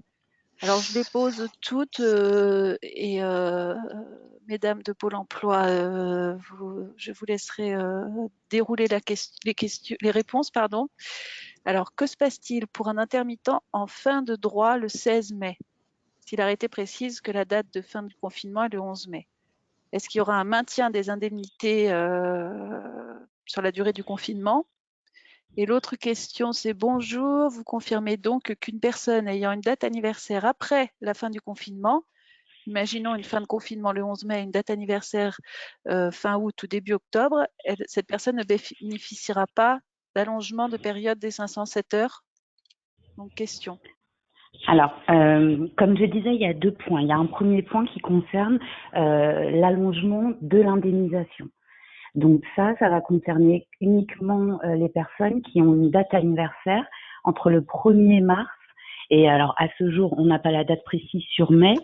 Alors je les pose toutes et mesdames de Pôle emploi, je vous laisserai dérouler les réponses, pardon. Alors que se passe-t-il pour un intermittent en fin de droit le 16 mai? Si l'arrêté précise que la date de fin du confinement est le 11 mai. Est-ce qu'il y aura un maintien des indemnités sur la durée du confinement? Et l'autre question, c'est bonjour, vous confirmez donc qu'une personne ayant une date anniversaire après la fin du confinement, imaginons une fin de confinement le 11 mai, une date anniversaire fin août ou début octobre, cette personne ne bénéficiera pas d'allongement de période des 507 heures? Donc, question. Alors, comme je disais, il y a 2 points. Il y a un premier point qui concerne l'allongement de l'indemnisation. Donc ça va concerner uniquement les personnes qui ont une date anniversaire entre le 1er mars et alors à ce jour, on n'a pas la date précise sur mai,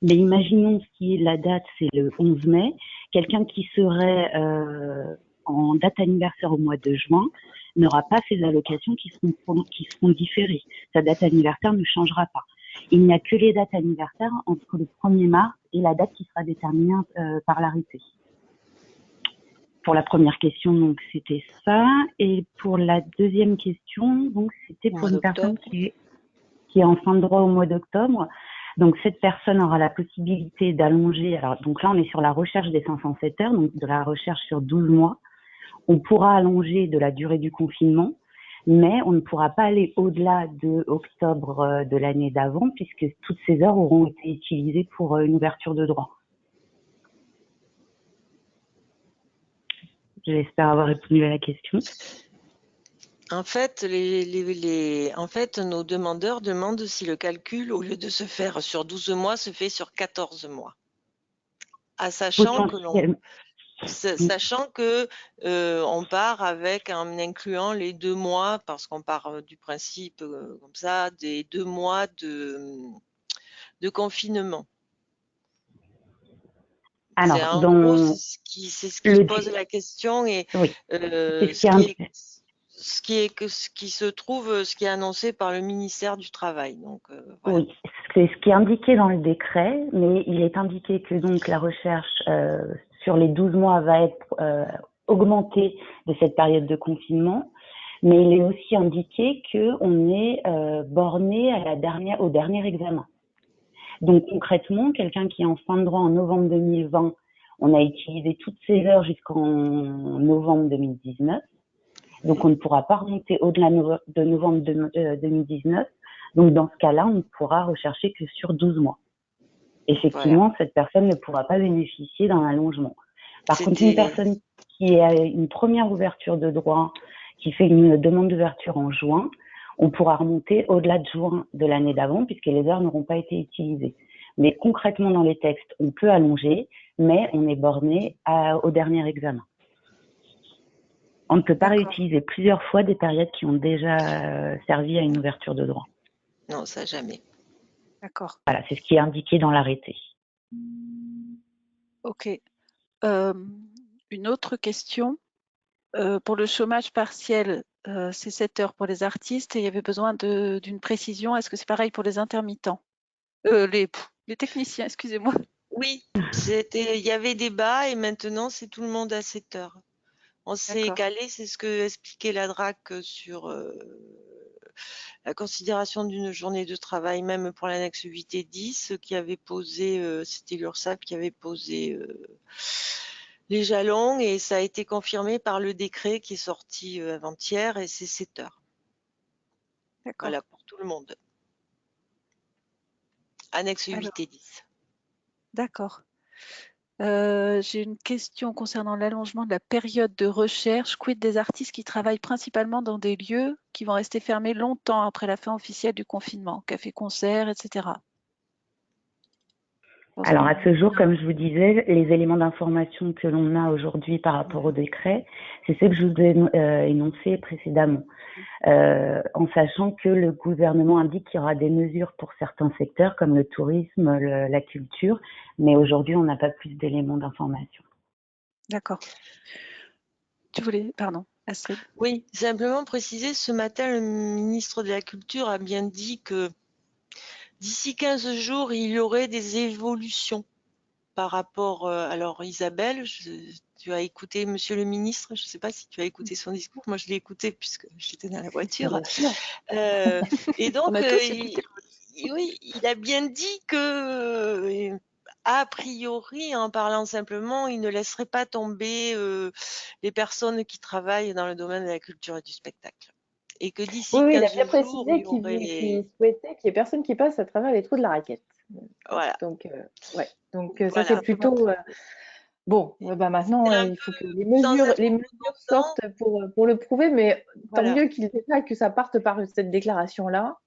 mais imaginons si la date c'est le 11 mai, quelqu'un qui serait en date anniversaire au mois de juin n'aura pas ses allocations qui seront différées. Sa date anniversaire ne changera pas. Il n'y a que les dates anniversaires entre le 1er mars et la date qui sera déterminée par l'arrêté. Pour la première question, donc c'était ça. Et pour la deuxième question, donc c'était pour une personne qui est en fin de droit au mois d'octobre. Donc cette personne aura la possibilité d'allonger. Alors donc là, on est sur la recherche des 507 heures, donc de la recherche sur 12 mois. On pourra allonger de la durée du confinement, mais on ne pourra pas aller au-delà de octobre de l'année d'avant, puisque toutes ces heures auront été utilisées pour une ouverture de droit. J'espère avoir répondu à la question. En fait, nos demandeurs demandent si le calcul, au lieu de se faire sur 12 mois, se fait sur 14 mois. Sachant que on part avec, en incluant les 2 mois, parce qu'on part du principe comme ça, des 2 mois de confinement. Alors, c'est en gros, c'est ce qui pose la question et oui, ce qui se trouve, ce qui est annoncé par le ministère du Travail. Donc, voilà. Oui, c'est ce qui est indiqué dans le décret, mais il est indiqué que donc la recherche sur les 12 mois va être augmentée de cette période de confinement, mais il est aussi indiqué qu'on est borné au dernier examen. Donc concrètement, quelqu'un qui est en fin de droit en novembre 2020, on a utilisé toutes ses heures jusqu'en novembre 2019. Donc on ne pourra pas remonter au-delà de novembre 2019. Donc dans ce cas-là, on ne pourra rechercher que sur 12 mois. Effectivement, voilà. Cette personne ne pourra pas bénéficier d'un allongement. Par contre, une personne qui a une première ouverture de droit, qui fait une demande d'ouverture en juin, on pourra remonter au-delà de juin de l'année d'avant, puisque les heures n'auront pas été utilisées. Mais concrètement, dans les textes, on peut allonger, mais on est borné au dernier examen. On ne peut pas réutiliser plusieurs fois des périodes qui ont déjà servi à une ouverture de droit. Non, ça jamais. D'accord. Voilà, c'est ce qui est indiqué dans l'arrêté. Ok. Une autre question. Pour le chômage partiel, c'est 7 heures pour les artistes et il y avait besoin d'une précision. Est-ce que c'est pareil pour les intermittents? Les techniciens, excusez-moi. Oui, il y avait débat et maintenant c'est tout le monde à 7 heures. On s'est calé, c'est ce que expliquait la DRAC sur la considération d'une journée de travail, même pour l'annexe 8 et 10, qui avait posé, c'était l'URSSAF qui avait posé les jalons et ça a été confirmé par le décret qui est sorti avant-hier et c'est 7 heures. D'accord. Voilà, pour tout le monde. Annexe 8 et 10. D'accord. J'ai une question concernant l'allongement de la période de recherche. Quid des artistes qui travaillent principalement dans des lieux qui vont rester fermés longtemps après la fin officielle du confinement, café-concert, etc. Alors, à ce jour, comme je vous disais, les éléments d'information que l'on a aujourd'hui par rapport au décret, c'est ce que je vous ai énoncé précédemment, en sachant que le gouvernement indique qu'il y aura des mesures pour certains secteurs comme le tourisme, la culture, mais aujourd'hui, on n'a pas plus d'éléments d'information. D'accord. Tu voulais, pardon, Astrid. Oui, simplement préciser, ce matin, le ministre de la Culture a bien dit que d'ici 15 jours, il y aurait des évolutions par rapport. Alors, Isabelle, tu as écouté Monsieur le ministre, je ne sais pas si tu as écouté son discours, moi je l'ai écouté puisque j'étais dans la voiture. Bien sûr. Et donc, On a tous écouté. oui, il a bien dit que, a priori, en parlant simplement, il ne laisserait pas tomber les personnes qui travaillent dans le domaine de la culture et du spectacle. Et que d'ici Oui, il a 15 bien jours, il précisé y aurait qu'il souhaitait qu'il n'y ait personne qui passe à travers les trous de la raquette. Voilà. Donc, ouais. Donc ça, Voilà. c'est plutôt... Bon, bah maintenant, il faut que les mesures sortent pour le prouver, mais tant Voilà. mieux que ça parte par cette déclaration-là.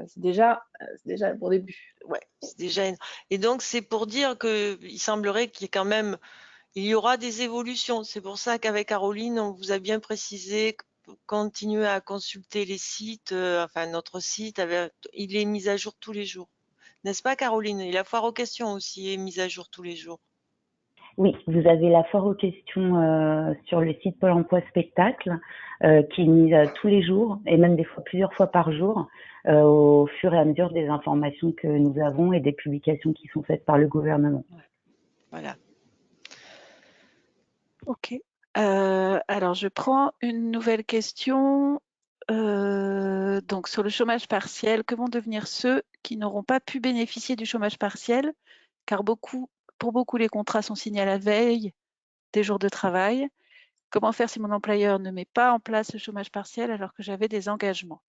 C'est déjà un bon début. Ouais, c'est déjà Et donc, c'est pour dire qu'il semblerait qu'il y ait quand même, il y aura des évolutions. C'est pour ça qu'avec Caroline, on vous a bien précisé, continuer à consulter les sites, enfin notre site, il est mis à jour tous les jours. N'est-ce pas, Caroline? Et la foire aux questions aussi est mise à jour tous les jours. Oui, vous avez la foire aux questions sur le site Pôle emploi spectacle qui est mise tous les jours et même des fois plusieurs fois par jour au fur et à mesure des informations que nous avons et des publications qui sont faites par le gouvernement. Voilà. Ok. Alors, je prends une nouvelle question. Donc, sur le chômage partiel, que vont devenir ceux qui n'auront pas pu bénéficier du chômage partiel, car pour beaucoup, les contrats sont signés à la veille des jours de travail. Comment faire si mon employeur ne met pas en place le chômage partiel alors que j'avais des engagements?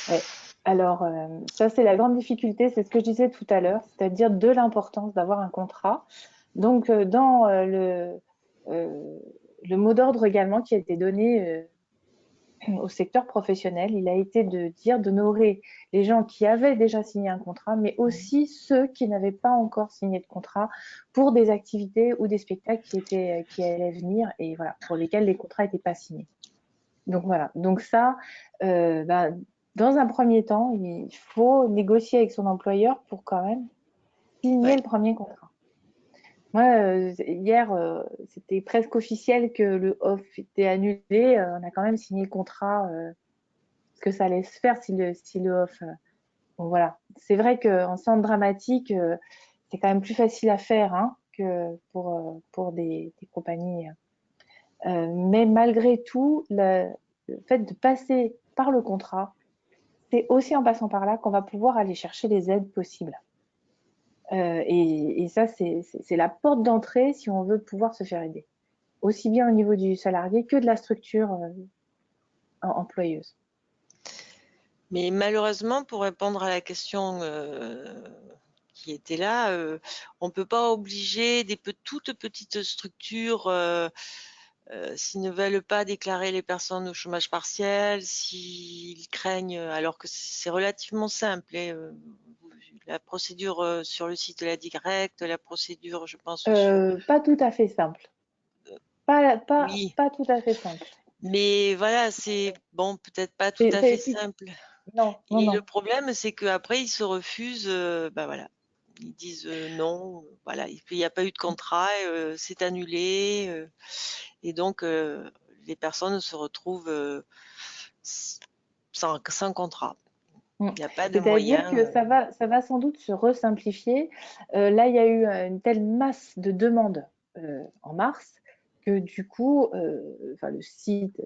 Ouais. Alors, ça, c'est la grande difficulté, c'est ce que je disais tout à l'heure, c'est-à-dire de l'importance d'avoir un contrat. Donc, dans le mot d'ordre également qui a été donné au secteur professionnel, il a été de dire d'honorer les gens qui avaient déjà signé un contrat, mais aussi ceux qui n'avaient pas encore signé de contrat pour des activités ou des spectacles qui allaient venir et voilà, pour lesquels les contrats n'étaient pas signés. Donc voilà, donc ça, dans un premier temps, il faut négocier avec son employeur pour quand même signer le premier contrat. Moi, hier, c'était presque officiel que le off était annulé. On a quand même signé le contrat, ce que ça allait se faire si le off. Bon, voilà. C'est vrai qu'en centre dramatique, c'est quand même plus facile à faire hein, que pour des compagnies. Mais malgré tout, le fait de passer par le contrat, c'est aussi en passant par là qu'on va pouvoir aller chercher les aides possibles. Et ça, c'est la porte d'entrée si on veut pouvoir se faire aider, aussi bien au niveau du salarié que de la structure employeuse. Mais malheureusement, pour répondre à la question qui était là, on ne peut pas obliger des toutes petites structures s'ils ne veulent pas déclarer les personnes au chômage partiel, s'ils craignent, alors que c'est relativement simple. La procédure sur le site de la directe, la procédure, je pense, pas tout à fait simple. Oui. Pas tout à fait simple. Mais voilà, c'est bon, peut-être pas tout à fait simple. Non, non, Et non. le problème, c'est qu'après, ils se refusent, voilà. Ils disent non, voilà, il n'y a pas eu de contrat, c'est annulé. Et donc, les personnes se retrouvent sans contrat. Il n'y a pas de C'est-à-dire moyen. que ça va sans doute se resimplifier. Là, il y a eu une telle masse de demandes en mars que du coup, le site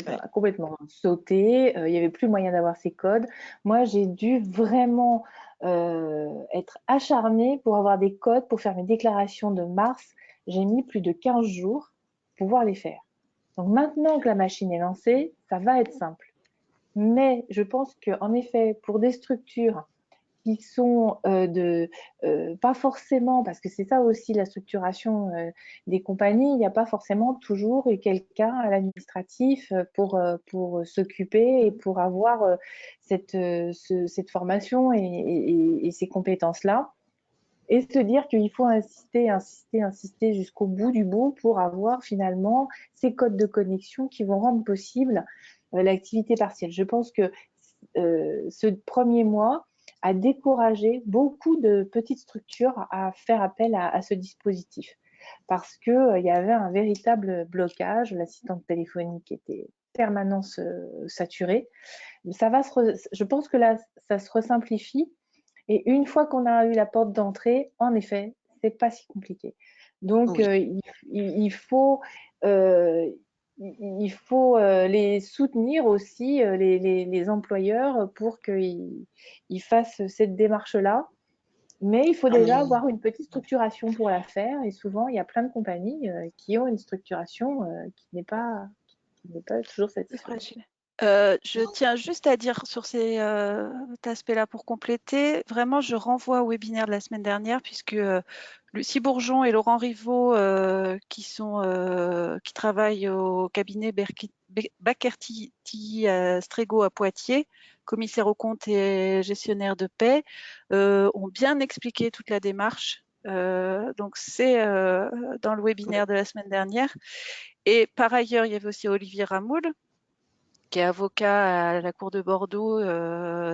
a complètement sauté. Il n'y avait plus moyen d'avoir ces codes. Moi, j'ai dû vraiment être acharnée pour avoir des codes pour faire mes déclarations de mars. J'ai mis plus de 15 jours pour pouvoir les faire. Donc maintenant que la machine est lancée, ça va être simple. Mais je pense qu'en effet, pour des structures qui sont pas forcément, parce que c'est ça aussi la structuration des compagnies, il n'y a pas forcément toujours quelqu'un à l'administratif pour s'occuper et pour avoir cette formation et ces compétences-là. Et se dire qu'il faut insister jusqu'au bout du bout pour avoir finalement ces codes de connexion qui vont rendre possible l'activité partielle. Je pense que ce premier mois a découragé beaucoup de petites structures à faire appel à ce dispositif parce qu'il y avait un véritable blocage. L'assistante téléphonique était permanent saturée. Je pense que là, ça se resimplifie. Et une fois qu'on a eu la porte d'entrée, en effet, c'est pas si compliqué. Donc, oui. Il faut les soutenir aussi, les employeurs, pour qu'ils fassent cette démarche-là. Mais il faut déjà avoir une petite structuration pour la faire. Et souvent, il y a plein de compagnies qui ont une structuration qui n'est pas toujours satisfaisante. Je tiens juste à dire sur cet aspect-là pour compléter. Vraiment, je renvoie au webinaire de la semaine dernière puisque Lucie Bourgeon et Laurent Rivaux, qui travaillent au cabinet Bakerti Strego à Poitiers, commissaire aux comptes et gestionnaire de paie, ont bien expliqué toute la démarche. Donc, c'est dans le webinaire de la semaine dernière. Et par ailleurs, il y avait aussi Olivier Ramoul, qui est avocat à la Cour de Bordeaux,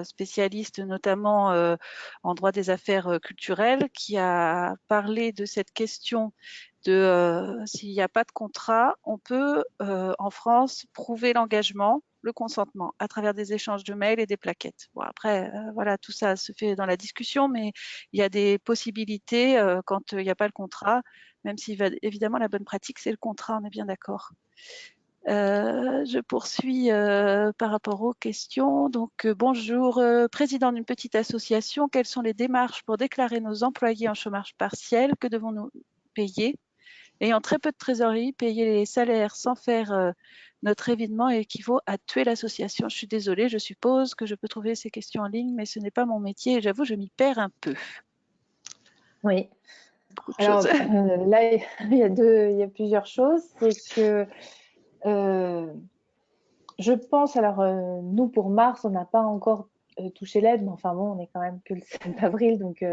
spécialiste notamment en droit des affaires culturelles, qui a parlé de cette question de s'il n'y a pas de contrat, on peut en France prouver l'engagement, le consentement à travers des échanges de mails et des plaquettes. Bon, après, voilà, tout ça se fait dans la discussion, mais il y a des possibilités quand il n'y a pas le contrat, même si évidemment la bonne pratique, c'est le contrat, on est bien d'accord. Je poursuis par rapport aux questions. Donc, bonjour, président d'une petite association, quelles sont les démarches pour déclarer nos employés en chômage partiel? Que devons-nous payer? Ayant très peu de trésorerie, payer les salaires sans faire notre événement équivaut à tuer l'association. Je suis désolée, je suppose que je peux trouver ces questions en ligne, mais ce n'est pas mon métier et j'avoue, je m'y perds un peu. Oui. Alors là, il y a plusieurs choses. C'est que je pense, alors nous pour mars, on n'a pas encore touché l'aide, mais enfin bon, on est quand même que le 7 avril, donc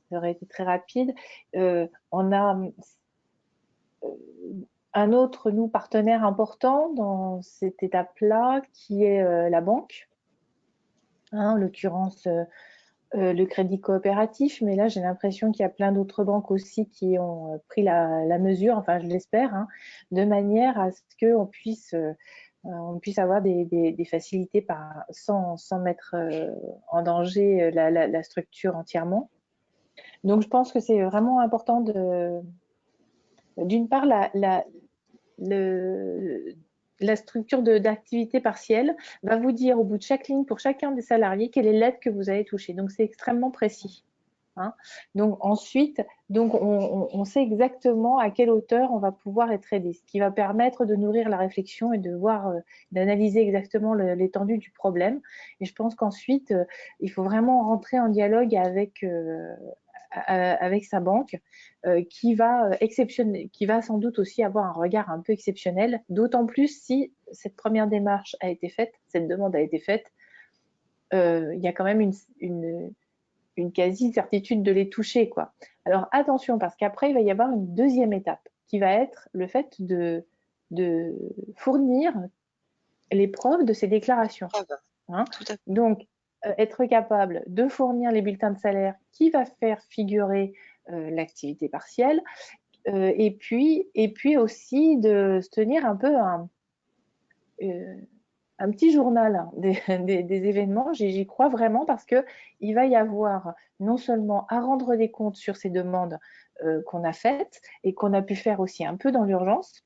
ça aurait été très rapide. On a un autre, nous, partenaire important dans cette étape-là, qui est la banque, en l'occurrence le crédit coopératif, mais là j'ai l'impression qu'il y a plein d'autres banques aussi qui ont pris la mesure, enfin je l'espère, de manière à ce qu'on puisse avoir des facilités sans mettre en danger la structure entièrement. Donc je pense que c'est vraiment important d'une part la structure d'activité partielle va vous dire au bout de chaque ligne pour chacun des salariés quelle est l'aide que vous avez touchée. Donc c'est extrêmement précis. Donc ensuite, on sait exactement à quelle hauteur on va pouvoir être aidé, ce qui va permettre de nourrir la réflexion et d'analyser exactement l'étendue du problème. Et je pense qu'ensuite, il faut vraiment rentrer en dialogue avec sa banque, qui va sans doute aussi avoir un regard un peu exceptionnel, d'autant plus si cette première démarche a été faite, cette demande a été faite, il y a quand même une quasi-certitude de les toucher, quoi. Alors attention, parce qu'après, il va y avoir une deuxième étape, qui va être le fait de fournir les preuves de ces déclarations. Donc, être capable de fournir les bulletins de salaire qui va faire figurer l'activité partielle, et puis aussi de se tenir un peu un petit journal des événements. J'y crois vraiment, parce qu'il va y avoir non seulement à rendre des comptes sur ces demandes qu'on a faites et qu'on a pu faire aussi un peu dans l'urgence,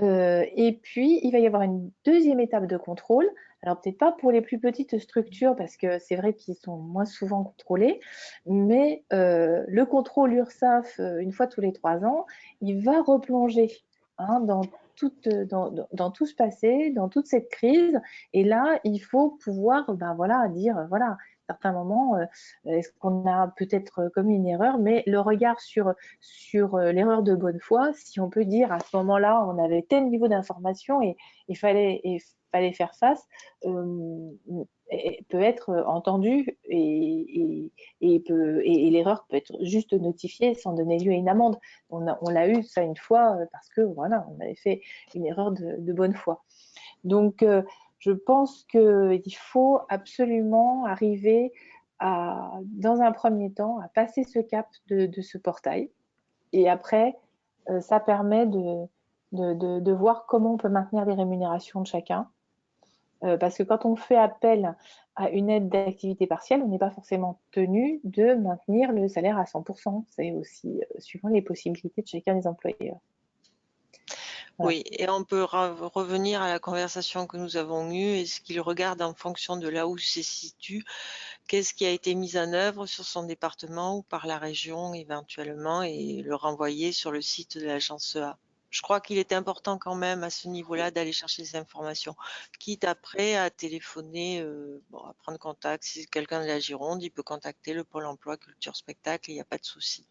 et puis il va y avoir une deuxième étape de contrôle. Alors peut-être pas pour les plus petites structures, parce que c'est vrai qu'ils sont moins souvent contrôlés, mais le contrôle URSSAF, une fois tous les 3 ans, il va replonger dans tout ce passé, dans toute cette crise. Et là, il faut pouvoir dire, voilà, certains moments, est-ce qu'on a peut-être commis une erreur, mais le regard sur l'erreur de bonne foi, si on peut dire à ce moment-là, on avait tel niveau d'information et il fallait faire face, peut être entendu et l'erreur peut être juste notifiée sans donner lieu à une amende. On l'a eu ça une fois parce que voilà, on avait fait une erreur de bonne foi. Donc, je pense qu'il faut absolument arriver dans un premier temps, à passer ce cap de ce portail. Et après, ça permet de voir comment on peut maintenir les rémunérations de chacun. Parce que quand on fait appel à une aide d'activité partielle, on n'est pas forcément tenu de maintenir le salaire à 100%. C'est aussi suivant les possibilités de chacun des employeurs. Voilà. Oui, et on peut revenir à la conversation que nous avons eue. Est-ce qu'il regarde en fonction de là où se situe, qu'est-ce qui a été mis en œuvre sur son département ou par la région éventuellement, et le renvoyer sur le site de l'agence EA. Je crois qu'il est important quand même à ce niveau-là d'aller chercher ces informations, quitte après à téléphoner, à prendre contact. Si c'est quelqu'un de la Gironde, il peut contacter le Pôle emploi Culture Spectacle, il n'y a pas de souci.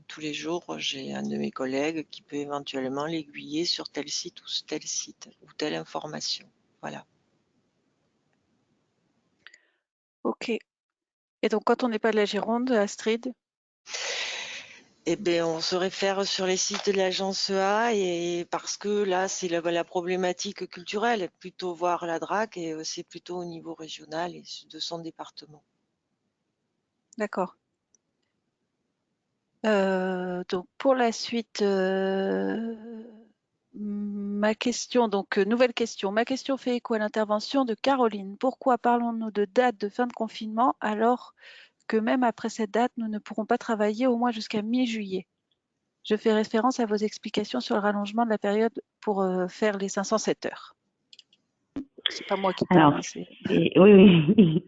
Tous les jours, j'ai un de mes collègues qui peut éventuellement l'aiguiller sur tel site ou telle information. Voilà. Ok. Et donc, quand on n'est pas de la Gironde, Astrid? Eh bien, on se réfère sur les sites de l'agence EA, et parce que là, c'est la problématique culturelle, plutôt voir la DRAC, et c'est plutôt au niveau régional et de son département. D'accord. Donc, pour la suite, ma question, donc nouvelle question. Ma question fait écho à l'intervention de Caroline. Pourquoi parlons-nous de date de fin de confinement alors que même après cette date, nous ne pourrons pas travailler au moins jusqu'à mi-juillet? Je fais référence à vos explications sur le rallongement de la période pour faire les 507 heures. C'est pas moi qui parle. Alors, oui, oui.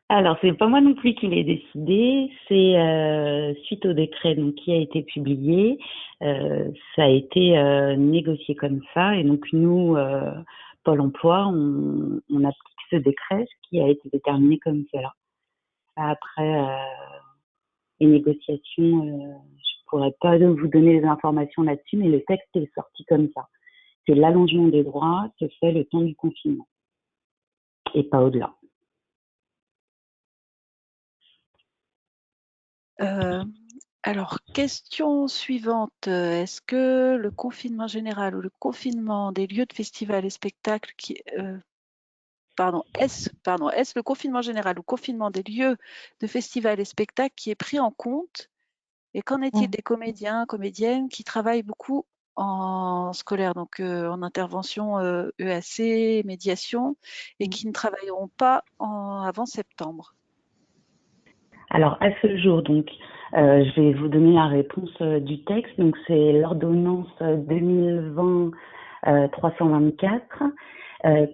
Alors, c'est pas moi non plus qui l'ai décidé. C'est suite au décret donc, qui a été publié. Ça a été négocié comme ça. Et donc, nous, Pôle emploi, on applique ce décret, ce qui a été déterminé comme cela. Après les négociations, je pourrais pas vous donner les informations là-dessus, mais le texte est sorti comme ça. Que l'allongement des droits se fait le temps du confinement et pas au-delà. Alors, question suivante. Est-ce que le confinement général ou le confinement des lieux de festivals et spectacles est-ce le confinement général ou confinement des lieux de festivals et spectacles qui est pris en compte? Et qu'en est-il des comédiens, comédiennes qui travaillent beaucoup en scolaire, donc en intervention EAC, médiation, et qui ne travailleront pas avant septembre? Alors, à ce jour, donc, je vais vous donner la réponse du texte. Donc, c'est l'ordonnance 2020-324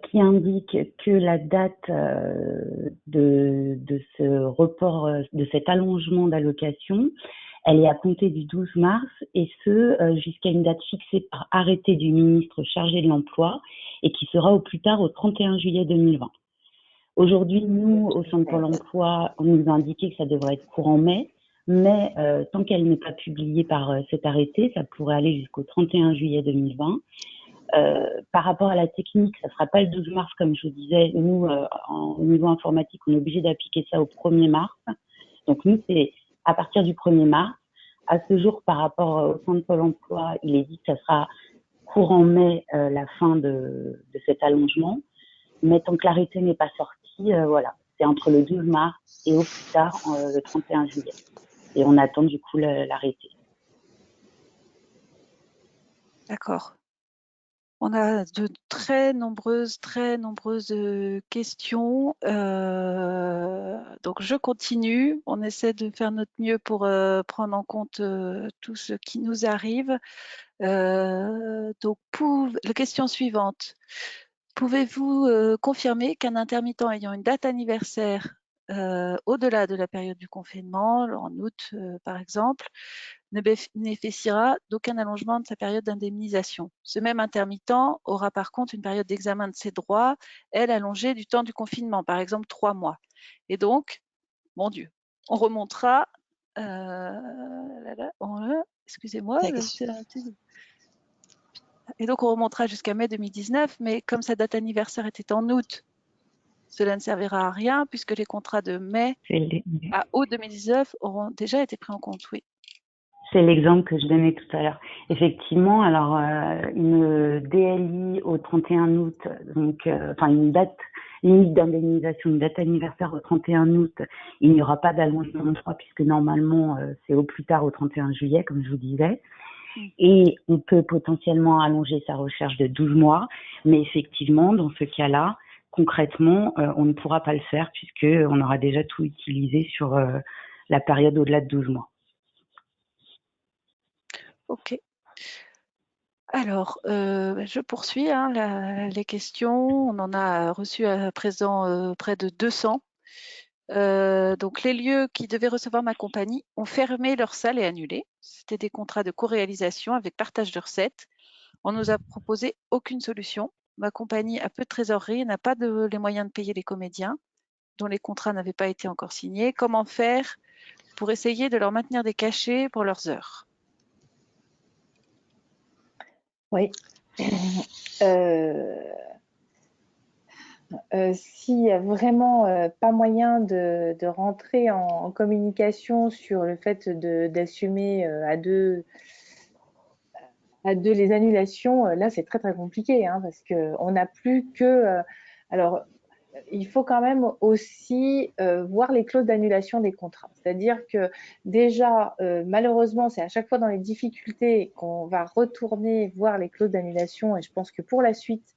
qui indique que la date de ce report, de cet allongement d'allocation, elle est à compter du 12 mars et ce, jusqu'à une date fixée par arrêté du ministre chargé de l'emploi et qui sera au plus tard au 31 juillet 2020. Aujourd'hui, nous, au sein de Pôle emploi, on nous a indiqué que ça devrait être courant mai, mais tant qu'elle n'est pas publiée par cet arrêté, ça pourrait aller jusqu'au 31 juillet 2020. Par rapport à la technique, ça ne sera pas le 12 mars, comme je vous disais. Nous, au niveau informatique, on est obligé d'appliquer ça au 1er mars. Donc, nous, c'est à partir du 1er mars. À ce jour, par rapport au centre Pôle emploi, il est dit que ça sera courant mai, la fin de cet allongement. Mais tant que l'arrêté n'est pas sorti, voilà, c'est entre le 12 mars et au plus tard le 31 juillet. Et on attend du coup l'arrêté. D'accord. On a de très nombreuses questions. Donc, je continue. On essaie de faire notre mieux pour prendre en compte tout ce qui nous arrive. Donc, la question suivante. Pouvez-vous confirmer qu'un intermittent ayant une date anniversaire au-delà de la période du confinement, en août par exemple, ne bénéficiera d'aucun allongement de sa période d'indemnisation. Ce même intermittent aura par contre une période d'examen de ses droits, elle, allongée du temps du confinement, par exemple 3 mois. Et donc, mon Dieu, on remontera, excusez-moi, et donc on remontera jusqu'à mai 2019, mais comme sa date anniversaire était en août, cela ne servira à rien puisque les contrats de mai à août 2019 auront déjà été pris en compte, oui. C'est l'exemple que je donnais tout à l'heure. Effectivement, alors une DLI au 31 août, donc enfin une date limite d'indemnisation, une date anniversaire au 31 août, il n'y aura pas d'allongement de droit puisque normalement c'est au plus tard au 31 juillet, comme je vous disais. Et on peut potentiellement allonger sa recherche de 12 mois, mais effectivement, dans ce cas-là, concrètement, on ne pourra pas le faire puisqu'on aura déjà tout utilisé sur la période au-delà de 12 mois. Ok. Alors, je poursuis les questions. On en a reçu à présent près de 200. Donc, les lieux qui devaient recevoir ma compagnie ont fermé leurs salles et annulé. C'était des contrats de co-réalisation avec partage de recettes. On nous a proposé aucune solution. Ma compagnie a peu de trésorerie et n'a pas les moyens de payer les comédiens dont les contrats n'avaient pas été encore signés. Comment faire pour essayer de leur maintenir des cachets pour leurs heures? Oui. S'il n'y a vraiment pas moyen de rentrer en communication sur le fait d'assumer à deux les annulations, là c'est très très compliqué parce qu'on n'a plus que... alors, il faut quand même aussi voir les clauses d'annulation des contrats. C'est-à-dire que déjà, malheureusement, c'est à chaque fois dans les difficultés qu'on va retourner voir les clauses d'annulation. Et je pense que pour la suite,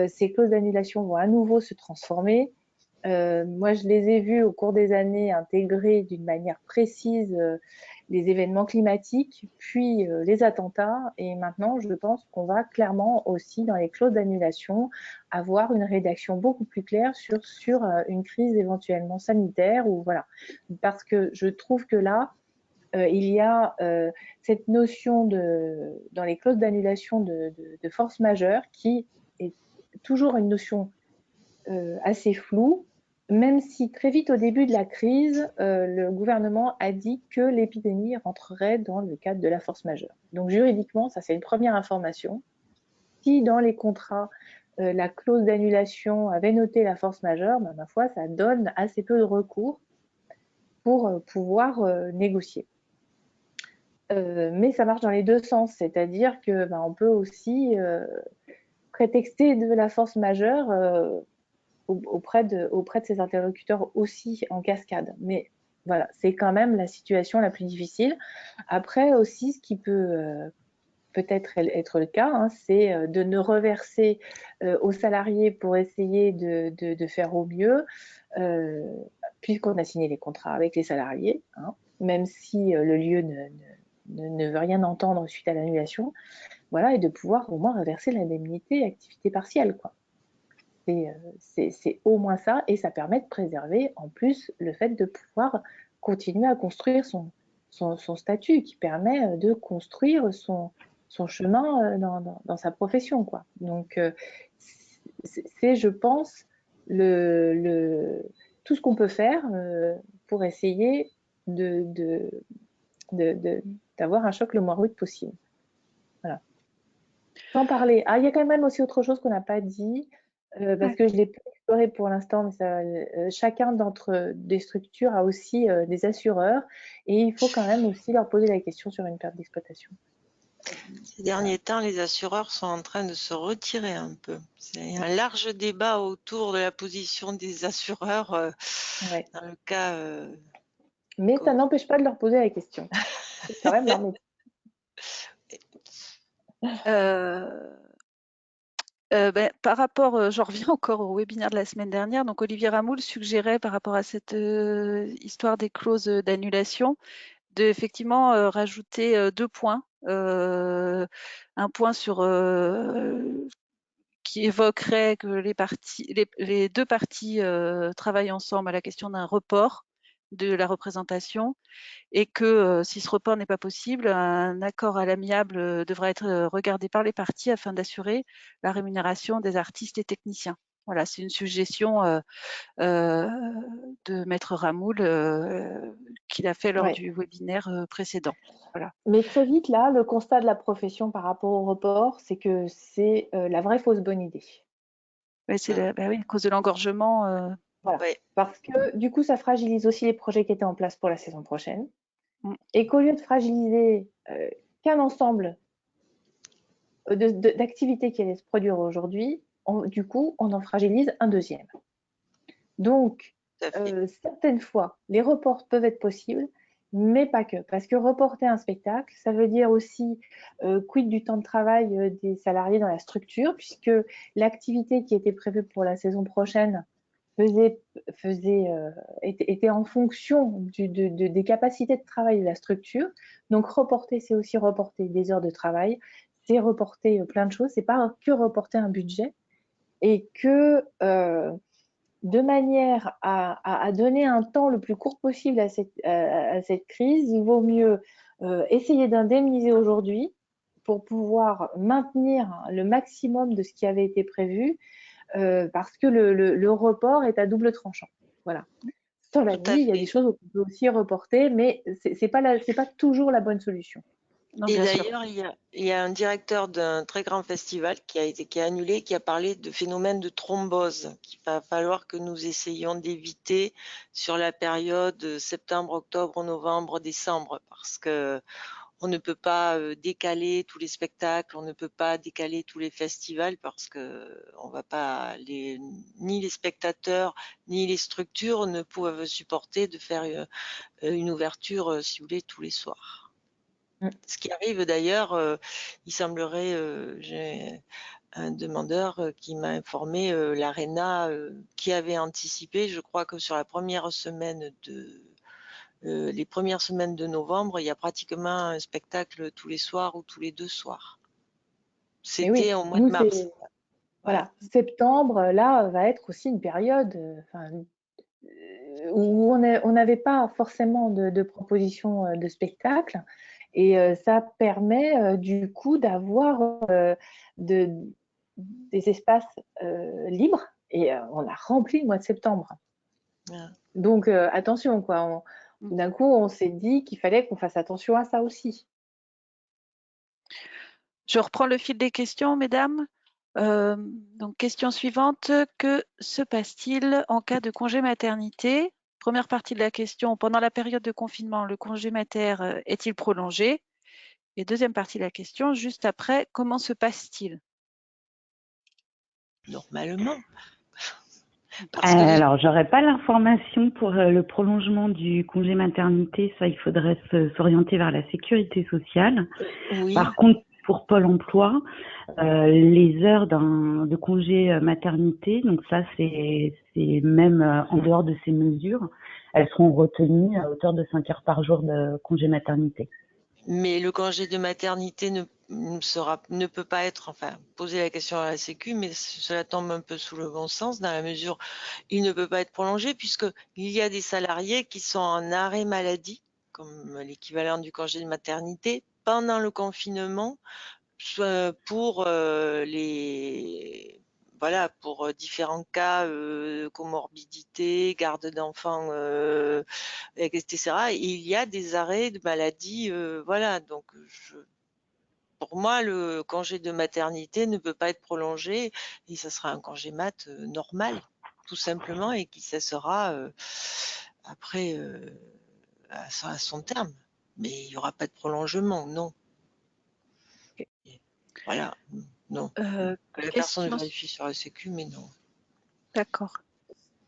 ces clauses d'annulation vont à nouveau se transformer. Moi, je les ai vues au cours des années intégrer d'une manière précise les événements climatiques, puis les attentats. Et maintenant, je pense qu'on va clairement aussi, dans les clauses d'annulation, avoir une rédaction beaucoup plus claire sur une crise éventuellement sanitaire. Ou voilà. Parce que je trouve que là, il y a cette notion dans les clauses d'annulation de force majeure qui est toujours une notion assez floue, même si très vite au début de la crise, le gouvernement a dit que l'épidémie rentrerait dans le cadre de la force majeure. Donc juridiquement, ça c'est une première information. Si dans les contrats, la clause d'annulation avait noté la force majeure, ben, ma foi, ça donne assez peu de recours pour pouvoir négocier. Mais ça marche dans les deux sens, c'est-à-dire que ben, on peut aussi prétexter de la force majeure auprès de ses interlocuteurs aussi en cascade. Mais voilà, c'est quand même la situation la plus difficile. Après aussi, ce qui peut peut-être être le cas, c'est de ne reverser aux salariés pour essayer de faire au mieux, puisqu'on a signé les contrats avec les salariés, même si le lieu ne veut rien entendre suite à l'annulation, voilà, et de pouvoir au moins reverser l'indemnité activité partielle, quoi. C'est au moins ça, et ça permet de préserver en plus le fait de pouvoir continuer à construire son statut, qui permet de construire son chemin dans sa profession, quoi. Donc, c'est, je pense, tout ce qu'on peut faire pour essayer d'avoir un choc le moins rude possible. Voilà. Sans parler. Ah, il y a quand même aussi autre chose qu'on n'a pas dit, parce que je l'ai pas exploré pour l'instant, mais ça, chacun d'entre des structures a aussi des assureurs, et il faut quand même aussi leur poser la question sur une perte d'exploitation. Ces derniers temps, les assureurs sont en train de se retirer un peu. C'est un large débat autour de la position des assureurs Ouais. dans le cas... Mais ça n'empêche pas de leur poser la question. C'est quand même leur métier. Par rapport, j'en reviens encore au webinaire de la semaine dernière. Donc, Olivier Ramoul suggérait par rapport à cette histoire des clauses d'annulation, de effectivement rajouter 2 points. Un point qui évoquerait que les deux parties travaillent ensemble à la question d'un report, de la représentation et que si ce report n'est pas possible, un accord à l'amiable devra être regardé par les parties afin d'assurer la rémunération des artistes et techniciens. Voilà, c'est une suggestion de Maître Ramoul qu'il a fait lors du webinaire précédent. Voilà. Mais très vite, là, le constat de la profession par rapport au report, c'est que c'est la vraie fausse bonne idée. Ouais, oui, à cause de l'engorgement. Voilà. Ouais. Parce que du coup, ça fragilise aussi les projets qui étaient en place pour la saison prochaine. Et qu'au lieu de fragiliser qu'un ensemble d'activités qui allaient se produire aujourd'hui, du coup, on en fragilise un deuxième. Donc, certaines fois, les reports peuvent être possibles, mais pas que. Parce que reporter un spectacle, ça veut dire aussi quid du temps de travail des salariés dans la structure, puisque l'activité qui était prévue pour la saison prochaine était en fonction des capacités de travail de la structure. Donc, reporter, c'est aussi reporter des heures de travail, c'est reporter plein de choses, c'est pas que reporter un budget. Et que de manière à donner un temps le plus court possible à cette crise, il vaut mieux essayer d'indemniser aujourd'hui pour pouvoir maintenir le maximum de ce qui avait été prévu, parce que le report est à double tranchant. Voilà. Cela dit, il y a des choses qu'on peut aussi reporter, mais c'est pas toujours la bonne solution. Non, et d'ailleurs, il y a un directeur d'un très grand festival qui a annulé, qui a parlé de phénomène de thrombose qu'il va falloir que nous essayions d'éviter sur la période septembre, octobre, novembre, décembre, parce que on ne peut pas décaler tous les spectacles, on ne peut pas décaler tous les festivals parce que on va pas ni les spectateurs ni les structures ne peuvent supporter de faire une ouverture, si vous voulez, tous les soirs. Ce qui arrive d'ailleurs, il semblerait, j'ai un demandeur qui m'a informé, l'Arena qui avait anticipé, je crois que sur la première semaine les premières semaines de novembre, il y a pratiquement un spectacle tous les soirs ou tous les 2 soirs. C'était au mois de mars. Voilà, septembre, là, va être aussi une période où on n'avait pas forcément de propositions de spectacle. Et ça permet du coup d'avoir des espaces libres. Et on a rempli le mois de septembre. Donc attention, quoi. D'un coup, on s'est dit qu'il fallait qu'on fasse attention à ça aussi. Je reprends le fil des questions, mesdames. Donc, question suivante. Que se passe-t-il en cas de congé maternité? Première partie de la question, pendant la période de confinement, le congé mater est-il prolongé? Et deuxième partie de la question, juste après, comment se passe-t-il? Normalement. Alors, j'aurais pas l'information pour le prolongement du congé maternité. Ça, il faudrait s'orienter vers la sécurité sociale. Oui. Par contre, pour Pôle emploi, les heures de congé maternité, donc ça, c'est même en dehors de ces mesures, elles seront retenues à hauteur de 5 heures par jour de congé maternité. Mais le congé de maternité ne peut pas être, enfin, poser la question à la Sécu, mais cela tombe un peu sous le bon sens dans la mesure il ne peut pas être prolongé puisque il y a des salariés qui sont en arrêt maladie, comme l'équivalent du congé de maternité, pendant le confinement, pour pour différents cas, comorbidité, garde d'enfants, etc. Et il y a des arrêts de maladie, voilà. Donc, pour moi, le congé de maternité ne peut pas être prolongé et ça sera un congé mat normal, tout simplement, et qui cessera après à son terme. Mais il n'y aura pas de prolongement, non. Voilà, non. La personne vérifie sur la Sécu, mais non. D'accord.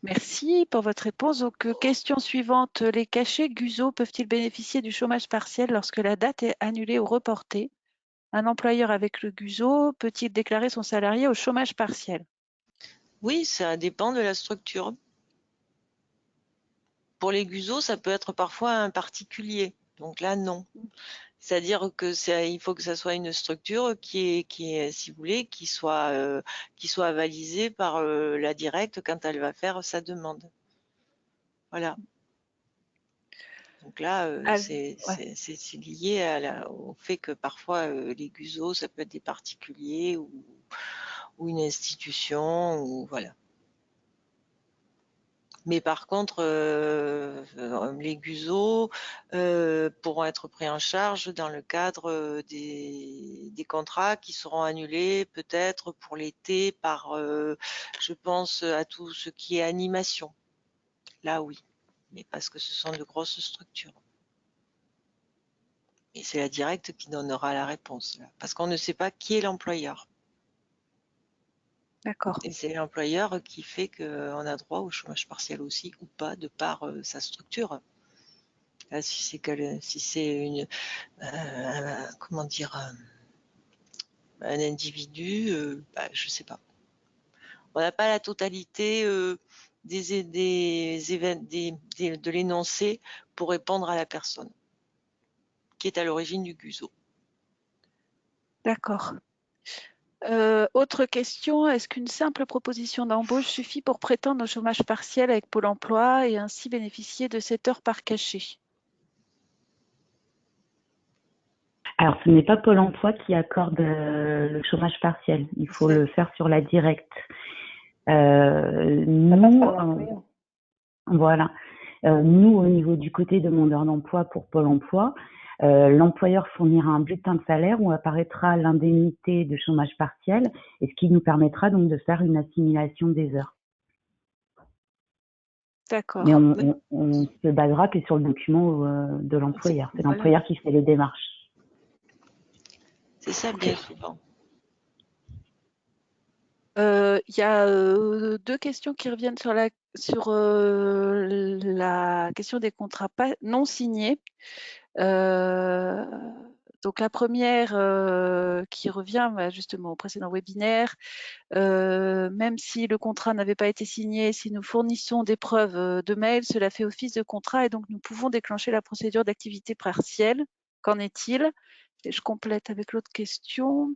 Merci pour votre réponse. Donc, question suivante. Les cachets GUSO peuvent-ils bénéficier du chômage partiel lorsque la date est annulée ou reportée? Un employeur avec le GUSO peut-il déclarer son salarié au chômage partiel? Oui, ça dépend de la structure. Pour les GUSO, ça peut être parfois un particulier. Donc là, non. C'est-à-dire que il faut que ça soit une structure qui est, si vous voulez, qui soit avalisée par la directe quand elle va faire sa demande. Voilà. Donc là, Ah, c'est ouais. lié au fait que parfois les GUSO, ça peut être des particuliers ou une institution, ou voilà. Mais par contre, les GUSO pourront être pris en charge dans le cadre des contrats qui seront annulés peut-être pour l'été par, je pense à tout ce qui est animation. Là, oui, mais parce que ce sont de grosses structures. Et c'est la directe qui donnera la réponse, là, parce qu'on ne sait pas qui est l'employeur. D'accord. Et c'est l'employeur qui fait qu'on a droit au chômage partiel aussi ou pas, de par sa structure. Là, si c'est une, comment dire, un individu, bah, je sais pas. On n'a pas la totalité de l'énoncé pour répondre à la personne qui est à l'origine du GUSO. D'accord. Autre question, est-ce qu'une simple proposition d'embauche suffit pour prétendre au chômage partiel avec Pôle emploi et ainsi bénéficier de 7 heures par cachet? Alors, ce n'est pas Pôle emploi qui accorde le chômage partiel. Il faut le faire sur la directe. Nous, voilà. Nous, au niveau du côté demandeur d'emploi pour Pôle emploi, l'employeur fournira un bulletin de salaire où apparaîtra l'indemnité de chômage partiel, et ce qui nous permettra donc de faire une assimilation des heures. D'accord. Mais on se basera que sur le document de l'employeur. C'est l'employeur qui fait les démarches. C'est ça, bien souvent. Il y a 2 questions qui reviennent sur la question des contrats non signés. Donc la première qui revient justement au précédent webinaire, même si le contrat n'avait pas été signé, si nous fournissons des preuves de mail, cela fait office de contrat et donc nous pouvons déclencher la procédure d'activité partielle. Qu'en est-il? Et je complète avec l'autre question.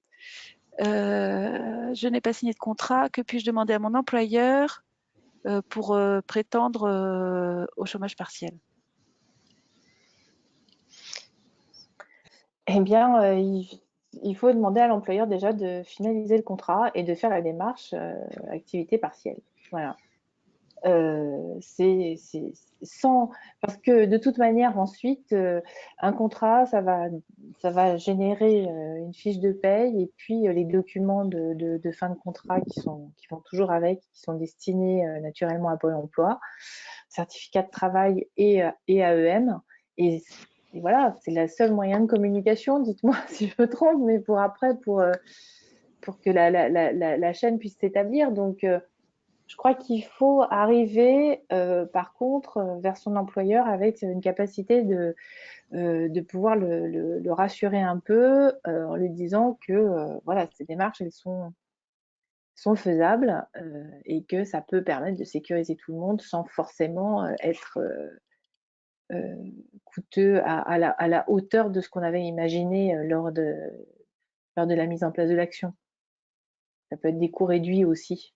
Je n'ai pas signé de contrat. Que puis-je demander à mon employeur pour prétendre au chômage partiel? Eh bien, il faut demander à l'employeur déjà de finaliser le contrat et de faire la démarche activité partielle. Voilà. C'est sans, parce que de toute manière ensuite un contrat ça va générer une fiche de paye et puis les documents de fin de contrat qui vont toujours avec, qui sont destinés naturellement à Pôle emploi, certificat de travail et AEM, et voilà, c'est le seul moyen de communication, dites-moi si je me trompe, mais pour que la chaîne puisse s'établir. Donc je crois qu'il faut arriver, par contre, vers son employeur avec une capacité de pouvoir le rassurer un peu en lui disant que voilà, ces démarches, elles sont faisables et que ça peut permettre de sécuriser tout le monde sans forcément être coûteux à la hauteur de ce qu'on avait imaginé lors de la mise en place de l'action. Ça peut être des coûts réduits aussi.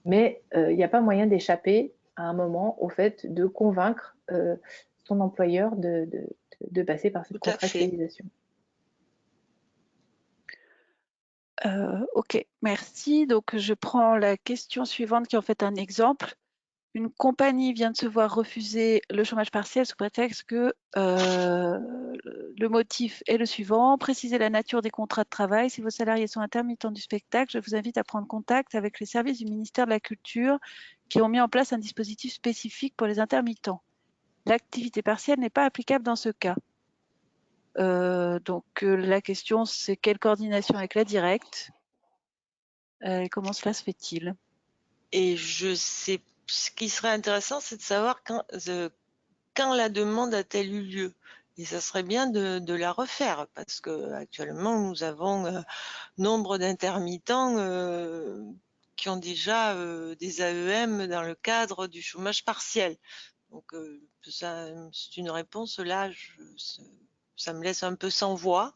Mais il n'y a pas moyen d'échapper à un moment au fait de convaincre son employeur de passer par cette contractualisation. Ok, merci. Donc, je prends la question suivante qui est en fait un exemple. Une compagnie vient de se voir refuser le chômage partiel sous prétexte que le motif est le suivant: préciser la nature des contrats de travail. Si vos salariés sont intermittents du spectacle, je vous invite à prendre contact avec les services du ministère de la Culture qui ont mis en place un dispositif spécifique pour les intermittents. L'activité partielle n'est pas applicable dans ce cas. Donc la question, c'est quelle coordination avec la directe? Comment cela se fait-il? Et je sais, ce qui serait intéressant, c'est de savoir quand la demande a-t-elle eu lieu. Et ça serait bien de la refaire, parce que actuellement nous avons nombre d'intermittents qui ont déjà des AEM dans le cadre du chômage partiel. Donc c'est une réponse là, ça me laisse un peu sans voix.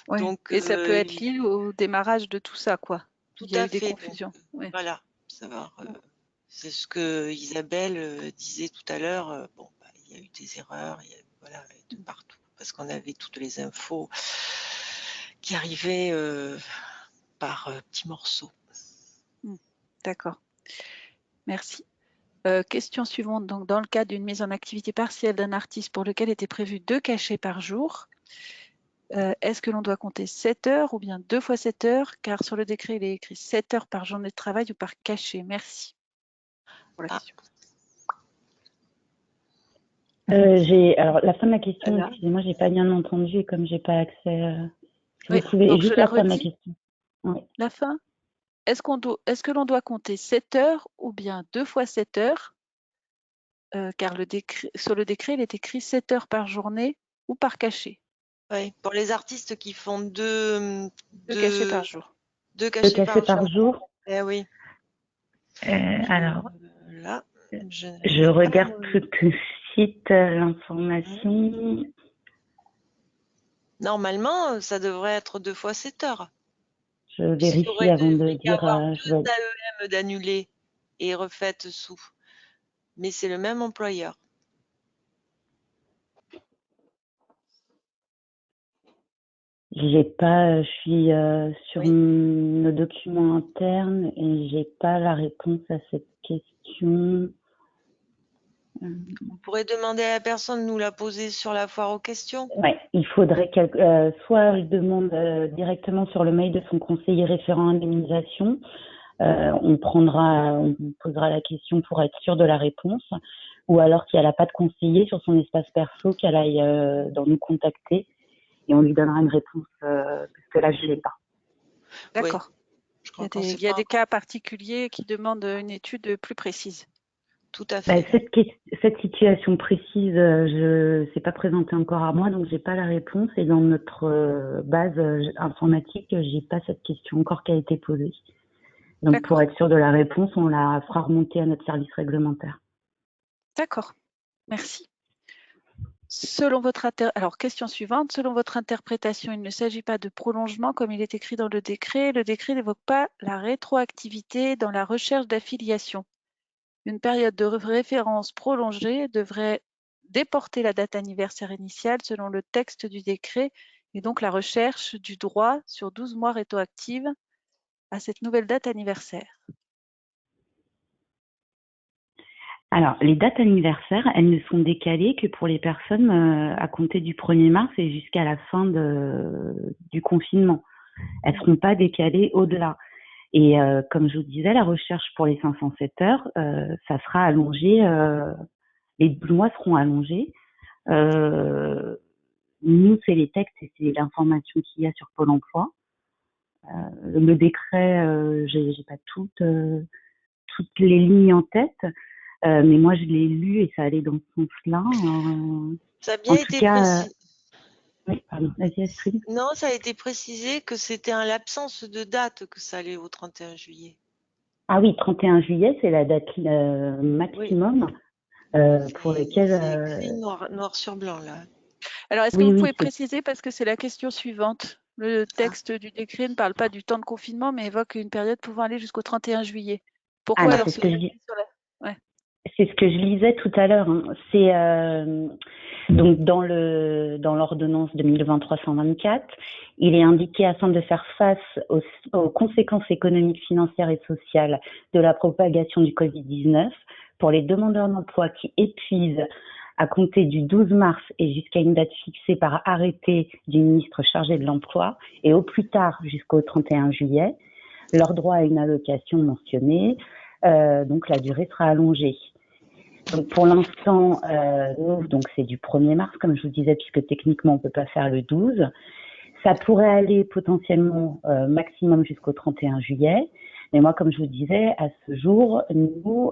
Ouais. Donc, et ça peut être lié au démarrage de tout ça, quoi. Tout Il y a à eu des fait. confusions. Donc, voilà, savoir C'est ce que Isabelle disait tout à l'heure. Bon, bah, il y a eu des erreurs, voilà, de partout, parce qu'on avait toutes les infos qui arrivaient par petits morceaux. D'accord. Merci. Question suivante. Donc, dans le cas d'une mise en activité partielle d'un artiste pour lequel était prévu 2 cachets par jour, est-ce que l'on doit compter 7 heures ou bien 2 fois 7 heures? Car sur le décret, il est écrit 7 heures par journée de travail ou par cachet. Merci pour la question. Alors, la fin de la question, Voilà. excusez-moi, j'ai pas bien entendu et comme j'ai pas accès. Si Oui, vous pouvez, donc juste je la la fin de la redis. question. Oui. La fin. Est-ce que l'on doit compter 7 heures ou bien 2 fois 7 heures? Car sur le décret, il est écrit 7 heures par journée ou par cachet. Oui, pour les artistes qui font deux cachets par jour. 2 2 cachets cachets par par jour. jour. Eh oui. Alors, Là, je regarde tout de suite l'information. Normalement, ça devrait être 2 fois 7 heures. Je vérifie avant de dire. Avoir 2 AEM d'annulés et refaites sous. Mais c'est le même employeur. J'ai pas, je suis sur Oui. nos documents internes et j'ai pas la réponse à cette question. On pourrait demander à la personne de nous la poser sur la foire aux questions. Ouais, il faudrait soit elle demande directement sur le mail de son conseiller référent indemnisation. On posera la question pour être sûr de la réponse. Ou alors si elle n'a pas de conseiller sur son espace perso, qu'elle aille dans nous contacter et on lui donnera une réponse parce que là je l'ai pas. D'accord. Oui. Il y a des cas particuliers qui demandent une étude plus précise. Tout à fait. Cette situation précise, je s'est pas présentée encore à moi, donc j'ai pas la réponse. Et dans notre base informatique, j'ai pas cette question encore qui a été posée. Donc pour être sûr de la réponse, on la fera remonter à notre service réglementaire. D'accord, merci. Alors, question suivante. Selon votre interprétation, il ne s'agit pas de prolongement comme il est écrit dans le décret. Le décret n'évoque pas la rétroactivité dans la recherche d'affiliation. Une période de référence prolongée devrait déporter la date anniversaire initiale selon le texte du décret et donc la recherche du droit sur 12 mois rétroactive à cette nouvelle date anniversaire. Alors, les dates anniversaires, elles ne sont décalées que pour les personnes à compter du 1er mars et jusqu'à la fin du confinement. Elles ne seront pas décalées au-delà. Et comme je vous disais, la recherche pour les 507 heures, ça sera allongé, les 12 mois seront allongés. Nous, c'est les textes et c'est l'information qu'il y a sur Pôle emploi. Le décret, j'ai pas toutes les lignes en tête. Mais moi, je l'ai lu et ça allait dans ce sens-là. Ça a bien été précisé. Oui, pardon. Vas-y, Astrid. Non, ça a été précisé que c'était en l'absence de date que ça allait au 31 juillet. Ah oui, 31 juillet, c'est la date maximum pour laquelle... C'est écrit noir sur blanc, là. Alors, est-ce que vous pouvez préciser, parce que c'est la question suivante. Le texte du décret ne parle pas du temps de confinement, mais évoque une période pouvant aller jusqu'au 31 juillet. Pourquoi alors c'est ce que je lisais tout à l'heure. Hein. C'est donc dans l'ordonnance 2020-324, il est indiqué afin de faire face aux conséquences économiques, financières et sociales de la propagation du Covid-19 pour les demandeurs d'emploi qui épuisent à compter du 12 mars et jusqu'à une date fixée par arrêté du ministre chargé de l'emploi et au plus tard jusqu'au 31 juillet, leur droit à une allocation mentionnée, donc la durée sera allongée. Donc pour l'instant, nous, donc c'est du 1er mars, comme je vous disais, puisque techniquement on ne peut pas faire le 12. Ça pourrait aller potentiellement maximum jusqu'au 31 juillet. Mais moi, comme je vous disais, à ce jour, nous,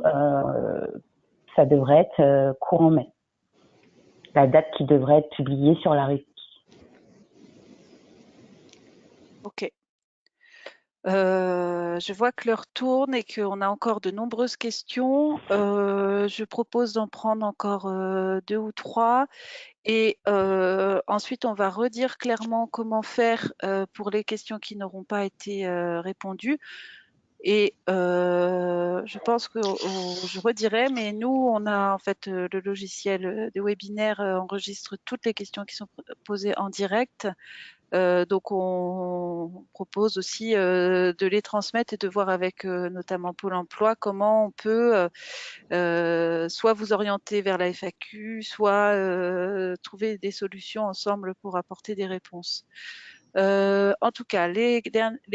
ça devrait être courant mai. La date qui devrait être publiée sur la régie. Ok. Je vois que l'heure tourne et qu'on a encore de nombreuses questions. Je propose d'en prendre encore 2 ou 3. Et ensuite, on va redire clairement comment faire pour les questions qui n'auront pas été répondues. Et je pense que je redirais, mais nous, on a en fait le logiciel de webinaire enregistre toutes les questions qui sont posées en direct. Donc, on propose aussi de les transmettre et de voir avec notamment Pôle emploi comment on peut soit vous orienter vers la FAQ, soit trouver des solutions ensemble pour apporter des réponses. En tout cas, les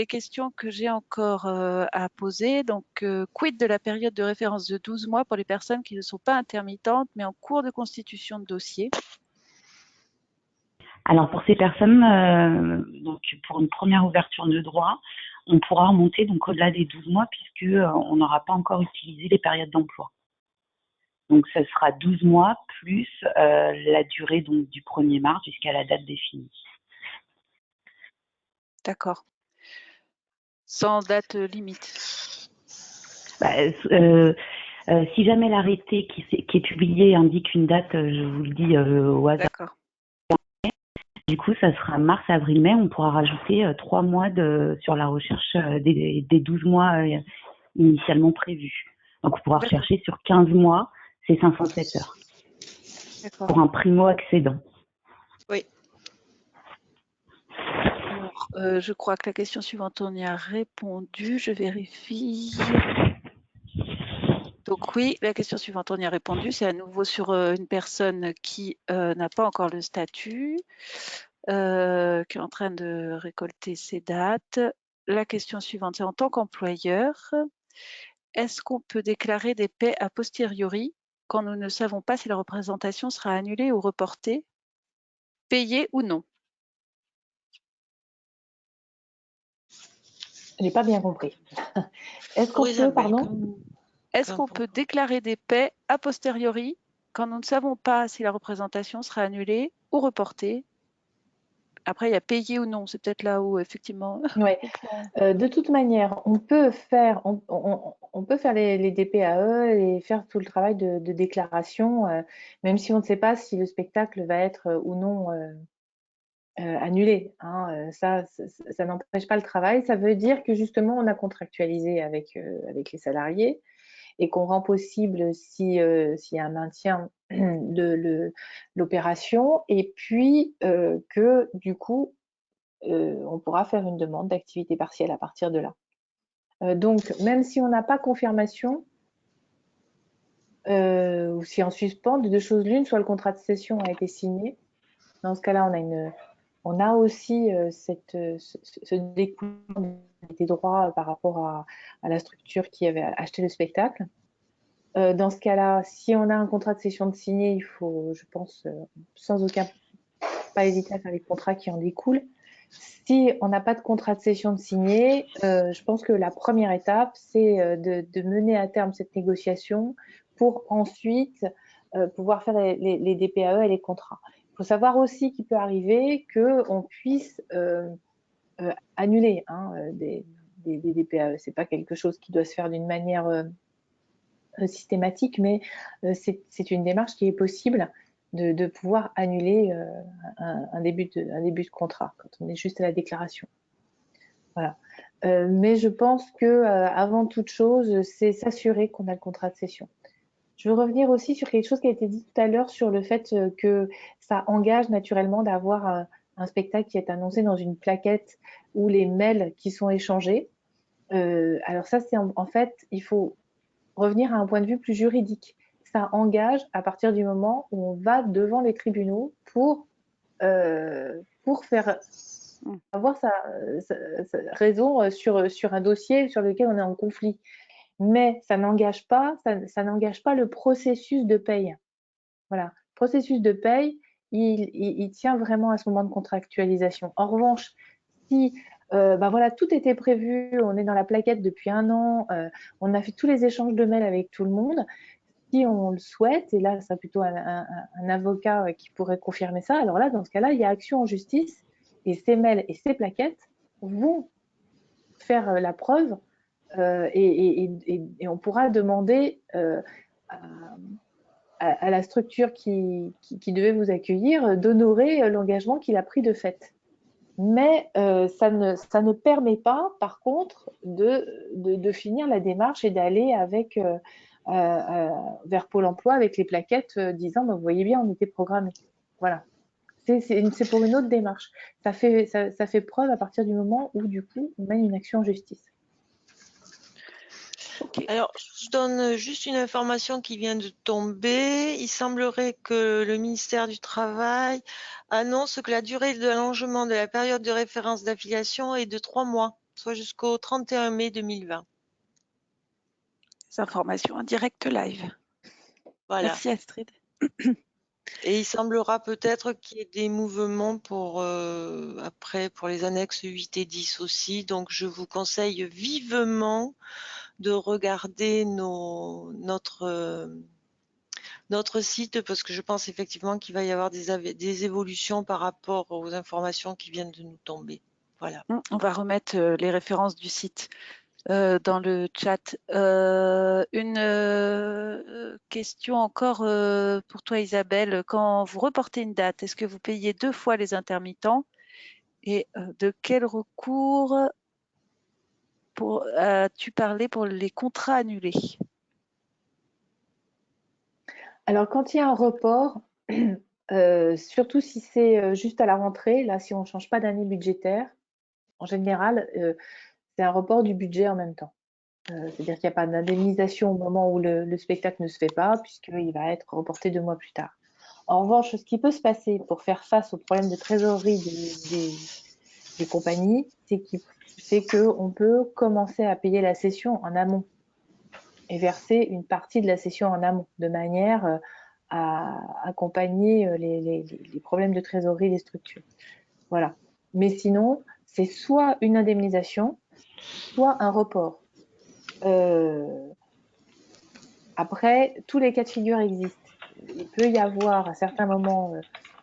questions que j'ai encore à poser, donc quid de la période de référence de 12 mois pour les personnes qui ne sont pas intermittentes mais en cours de constitution de dossier? Alors pour ces personnes, donc pour une première ouverture de droit, on pourra remonter donc au-delà des 12 mois puisque on n'aura pas encore utilisé les périodes d'emploi. Donc ce sera 12 mois plus la durée donc du 1er mars jusqu'à la date définie. D'accord. Sans date limite. Si jamais l'arrêté qui est publié indique une date, je vous le dis au hasard. D'accord. Du coup, ça sera mars, avril, mai. On pourra rajouter 3 mois sur la recherche des 12 mois initialement prévus. Donc, on pourra rechercher sur 15 mois, c'est 507 heures. Pour un primo-accédant. Oui. Alors, je crois que la question suivante, on y a répondu. Je vérifie. Donc oui, la question suivante, on y a répondu. C'est à nouveau sur une personne qui n'a pas encore le statut, qui est en train de récolter ses dates. La question suivante, c'est en tant qu'employeur, est-ce qu'on peut déclarer des paies a posteriori quand nous ne savons pas si la représentation sera annulée ou reportée, payée ou non? J'ai pas bien compris. Est-ce qu'on peut, pardon? Est-ce qu'on peut déclarer des paies a posteriori quand nous ne savons pas si la représentation sera annulée ou reportée? Après, il y a payé ou non. C'est peut-être là où, effectivement… Ouais. De toute manière, on peut faire les DPAE et faire tout le travail de déclaration, même si on ne sait pas si le spectacle va être ou non annulé. Hein. Ça n'empêche pas le travail. Ça veut dire que justement, on a contractualisé avec les salariés et qu'on rend possible s'il y a un maintien de l'opération, et puis que du coup, on pourra faire une demande d'activité partielle à partir de là. Donc, même si on n'a pas confirmation, ou si en suspens, de deux choses l'une, soit le contrat de cession a été signé. Dans ce cas-là, on a aussi ce découlement des droits par rapport à la structure qui avait acheté le spectacle. Dans ce cas-là, si on a un contrat de cession de signé, il faut, je pense, sans aucun pas hésiter à faire les contrats qui en découlent. Si on n'a pas de contrat de cession de signé, je pense que la première étape, c'est de mener à terme cette négociation pour ensuite pouvoir faire les DPAE et les contrats. Il faut savoir aussi qu'il peut arriver qu'on puisse annuler des DPAE. Ce n'est pas quelque chose qui doit se faire d'une manière systématique, mais c'est une démarche qui est possible de pouvoir annuler un début de contrat quand on est juste à la déclaration. Voilà. Mais je pense que avant toute chose, c'est s'assurer qu'on a le contrat de cession. Je veux revenir aussi sur quelque chose qui a été dit tout à l'heure sur le fait que ça engage naturellement d'avoir un spectacle qui est annoncé dans une plaquette ou les mails qui sont échangés. Alors ça, c'est en fait, il faut revenir à un point de vue plus juridique. Ça engage à partir du moment où on va devant les tribunaux pour faire avoir sa raison sur un dossier sur lequel on est en conflit. Mais ça n'engage pas le processus de paye. Voilà. Le processus de paye, il tient vraiment à ce moment de contractualisation. En revanche, si voilà, tout était prévu, on est dans la plaquette depuis 1 an, on a fait tous les échanges de mails avec tout le monde. Si on le souhaite, et là, c'est plutôt un avocat qui pourrait confirmer ça, alors là, dans ce cas-là, il y a action en justice, et ces mails et ces plaquettes vont faire la preuve, et on pourra demander à la structure qui devait vous accueillir d'honorer l'engagement qu'il a pris de fait. Mais ça ne permet pas, par contre, de finir la démarche et d'aller vers Pôle emploi avec les plaquettes disant bah, vous voyez bien, on était programmé. Voilà. C'est pour une autre démarche. Ça fait preuve à partir du moment où, du coup, on mène une action en justice. Ok. Alors, je donne juste une information qui vient de tomber. Il semblerait que le ministère du Travail annonce que la durée de l'allongement de la période de référence d'affiliation est de 3 mois, soit jusqu'au 31 mai 2020. Des informations en direct live. Voilà. Merci Astrid. Et il semblera peut-être qu'il y ait des mouvements pour après pour les annexes 8 et 10 aussi. Donc, je vous conseille vivement de regarder notre site parce que je pense effectivement qu'il va y avoir des évolutions par rapport aux informations qui viennent de nous tomber. Voilà. On va remettre les références du site dans le chat. Une question encore pour toi Isabelle. Quand vous reportez une date, est-ce que vous payez 2 fois les intermittents et de quel recours as-tu parlé pour les contrats annulés? Alors, quand il y a un report, surtout si c'est juste à la rentrée, là, si on ne change pas d'année budgétaire, en général, c'est un report du budget en même temps. C'est-à-dire qu'il n'y a pas d'indemnisation au moment où le spectacle ne se fait pas, puisqu'il va être reporté 2 mois plus tard. En revanche, ce qui peut se passer pour faire face aux problèmes de trésorerie des compagnies, c'est qu'on peut commencer à payer la session en amont et verser une partie de la session en amont, de manière à accompagner les problèmes de trésorerie des structures. Voilà. Mais sinon, c'est soit une indemnisation, soit un report. Après, tous les cas de figure existent. Il peut y avoir à certains moments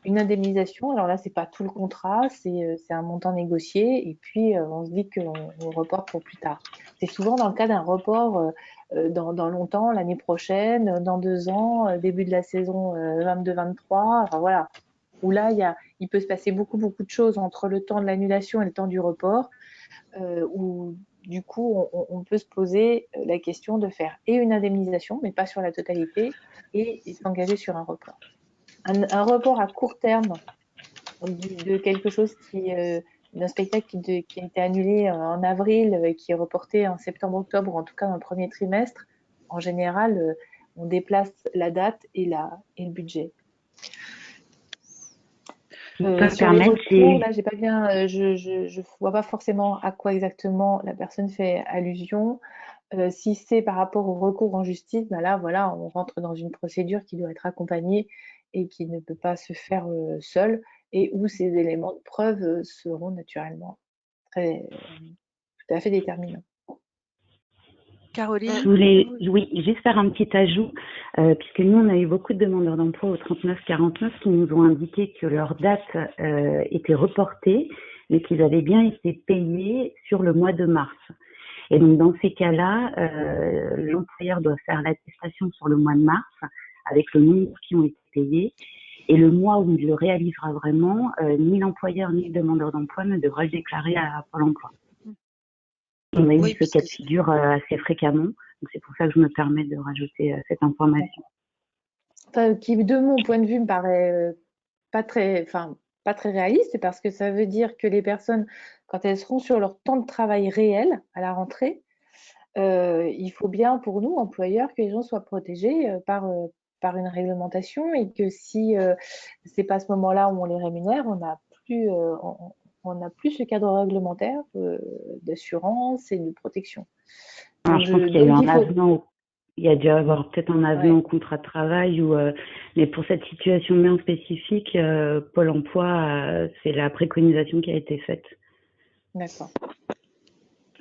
une indemnisation. Alors là, c'est pas tout le contrat, c'est un montant négocié et puis on se dit qu'on reporte pour plus tard. C'est souvent dans le cas d'un report dans longtemps, l'année prochaine, dans 2 ans, début de la saison 22-23. Enfin voilà, où là, il peut se passer beaucoup de choses entre le temps de l'annulation et le temps du report, où du coup, on peut se poser la question de faire et une indemnisation, mais pas sur la totalité, et s'engager sur un report. Un report à court terme de quelque chose d'un spectacle qui a été annulé en avril et qui est reporté en septembre-octobre, ou en tout cas dans le premier trimestre, en général, on déplace la date et le budget. Si je peux me Sur les permettre, recours, là, j'ai pas bien, je vois pas forcément à quoi exactement la personne fait allusion. Si c'est par rapport au recours en justice, bah là, voilà, on rentre dans une procédure qui doit être accompagnée et qui ne peut pas se faire seule, et où ces éléments de preuve seront naturellement tout à fait déterminants. Caroline? je voulais, oui, juste faire un petit ajout, puisque nous, on a eu beaucoup de demandeurs d'emploi au 39-49 qui nous ont indiqué que leur date était reportée, mais qu'ils avaient bien été payés sur le mois de mars. Et donc, dans ces cas-là, l'employeur doit faire l'attestation sur le mois de mars avec le nombre qui ont été payés. Et le mois où il le réalisera vraiment, ni l'employeur ni le demandeur d'emploi ne devra le déclarer à Pôle emploi. On a eu ce cas de figure assez fréquemment. Donc, c'est pour ça que je me permets de rajouter cette information. Enfin, qui, de mon point de vue, me paraît pas très réaliste, parce que ça veut dire que les personnes, quand elles seront sur leur temps de travail réel à la rentrée, il faut bien pour nous, employeurs, que les gens soient protégés par une réglementation, et que si c'est pas à ce moment-là où on les rémunère, on n'a plus ce cadre réglementaire d'assurance et de protection. Alors, je pense qu'il y a eu un avenant. Il y a dû avoir peut-être un avenant au contrat de travail, mais pour cette situation bien spécifique, Pôle emploi, c'est la préconisation qui a été faite. D'accord.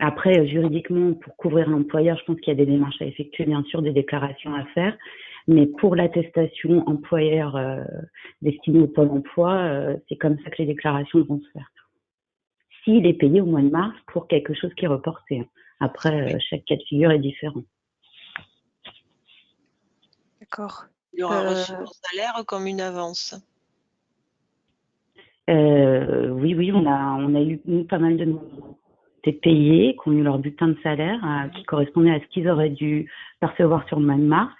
Après, juridiquement, pour couvrir l'employeur, je pense qu'il y a des démarches à effectuer, bien sûr, des déclarations à faire. Mais pour l'attestation employeur destinée au Pôle emploi, c'est comme ça que les déclarations vont se faire. S'il est payé au mois de mars pour quelque chose qui est reporté. Après, chaque cas de figure est différent. D'accord. Il aura reçu son salaire comme une avance. Oui, on a eu nous, pas mal de monde été payés, qui ont eu leur bulletin de salaire qui correspondait à ce qu'ils auraient dû percevoir sur le mois de mars.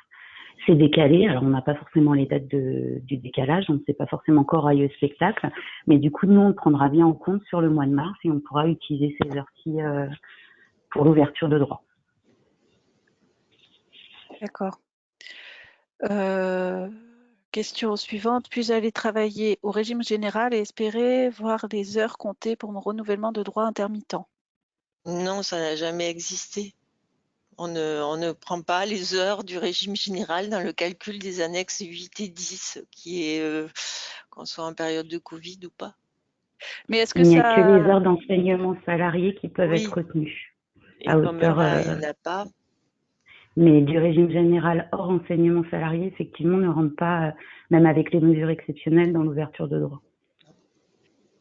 C'est décalé, alors on n'a pas forcément les dates du décalage, on ne sait pas forcément encore aille au spectacle, mais du coup nous on le prendra bien en compte sur le mois de mars et on pourra utiliser ces heures-ci pour l'ouverture de droit. D'accord. Question suivante. Puis-je aller travailler au régime général et espérer voir les heures comptées pour mon renouvellement de droit intermittent? Non, ça n'a jamais existé. On ne prend pas les heures du régime général dans le calcul des annexes 8 et 10, qui est qu'on soit en période de Covid ou pas. Mais est-ce que Il n'y a que les ça... heures d'enseignement salarié qui peuvent Oui. être retenues Et à comme hauteur. là, il n'y en a pas. Mais du régime général hors enseignement salarié, effectivement, ne rentre pas, même avec les mesures exceptionnelles, dans l'ouverture de droit.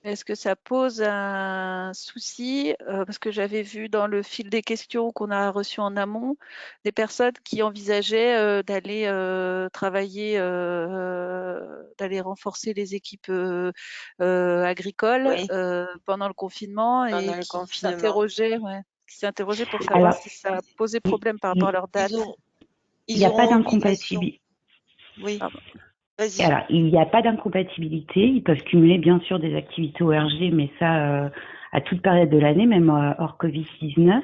Est-ce que ça pose un souci parce que j'avais vu dans le fil des questions qu'on a reçues en amont, des personnes qui envisageaient d'aller travailler, d'aller renforcer les équipes agricoles Oui, pendant le confinement pendant et le qui confinement. s'interrogeaient pour savoir Alors, si ça posait il problème par rapport à leur date. n'y a pas auront obligation. d'incompatibilité. Oui, Pardon. vas-y. Alors, il n'y a pas d'incompatibilité. Ils peuvent cumuler, bien sûr, des activités ORG, mais ça, à toute période de l'année, même hors Covid-19.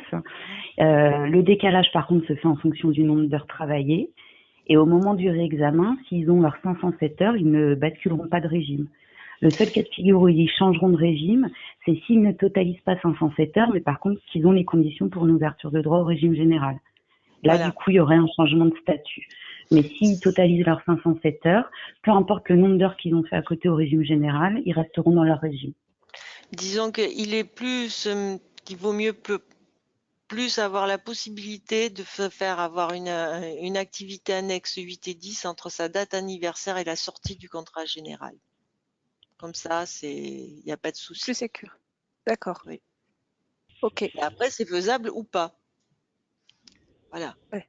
Le décalage, par contre, se fait en fonction du nombre d'heures travaillées. Et au moment du réexamen, s'ils ont leurs 507 heures, ils ne basculeront pas de régime. Le seul cas de figure où ils changeront de régime, c'est s'ils ne totalisent pas 507 heures, mais par contre qu'ils ont les conditions pour une ouverture de droit au régime général. Là, Voilà. du coup, il y aurait un changement de statut. Mais s'ils totalisent leurs 507 heures, peu importe le nombre d'heures qu'ils ont fait à côté au régime général, ils resteront dans leur régime. Disons qu'il est plus, qu'il vaut mieux plus avoir la possibilité de faire avoir une activité annexe 8 et 10 entre sa date anniversaire et la sortie du contrat général. Comme ça, il n'y a pas de souci. Plus sécure. D'accord. Oui. Ok. Et après, c'est faisable ou pas. Voilà. Ouais.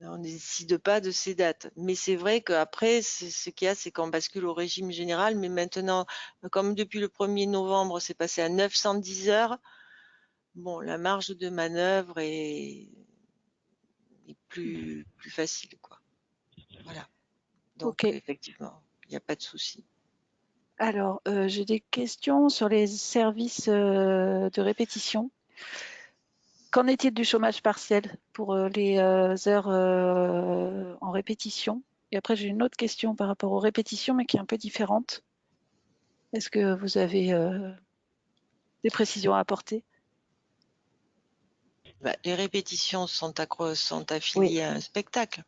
On ne décide pas de ces dates. Mais c'est vrai qu'après, ce qu'il y a, c'est qu'on bascule au régime général. Mais maintenant, comme depuis le 1er novembre, c'est passé à 910 heures, bon, la marge de manœuvre est plus facile, quoi. Voilà. Donc, Ok. effectivement, il n'y a pas de souci. Alors, j'ai des questions sur les services de répétition. Qu'en est-il du chômage partiel pour les heures en répétition? Et après, j'ai une autre question par rapport aux répétitions, mais qui est un peu différente. Est-ce que vous avez des précisions à apporter? Les répétitions sont Oui. affiliées à un spectacle.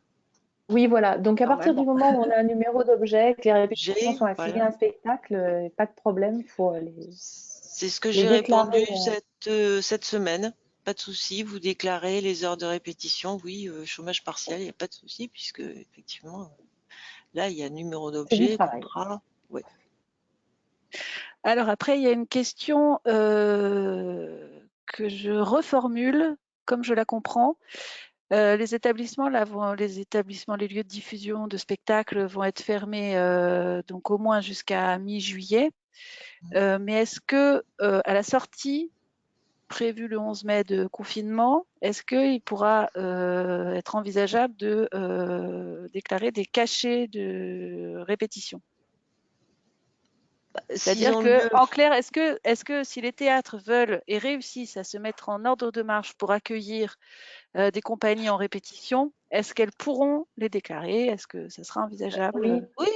Oui, voilà. Donc, à partir du Normalement. moment où on a un numéro d'objet, que les répétitions sont affiliées Voilà. à un spectacle, pas de problème pour C'est ce que les j'ai répondu déclarer. cette semaine. Pas de souci, vous déclarez les heures de répétition. Oui, chômage partiel, il n'y a pas de souci, puisque effectivement, là, il y a numéro C'est du d'objet, travail. contrat. Ouais. Alors après, il y a une question que je reformule comme je la comprends. Les établissements, là, les lieux de diffusion de spectacles vont être fermés donc au moins jusqu'à mi-juillet. Mais est-ce que à la sortie prévue le 11 mai de confinement, est-ce qu'il pourra être envisageable de déclarer des cachets de répétition? C'est-à-dire que, en clair, est-ce que si les théâtres veulent et réussissent à se mettre en ordre de marche pour accueillir des compagnies en répétition, est-ce qu'elles pourront les déclarer? Est-ce que ça sera envisageable? Oui.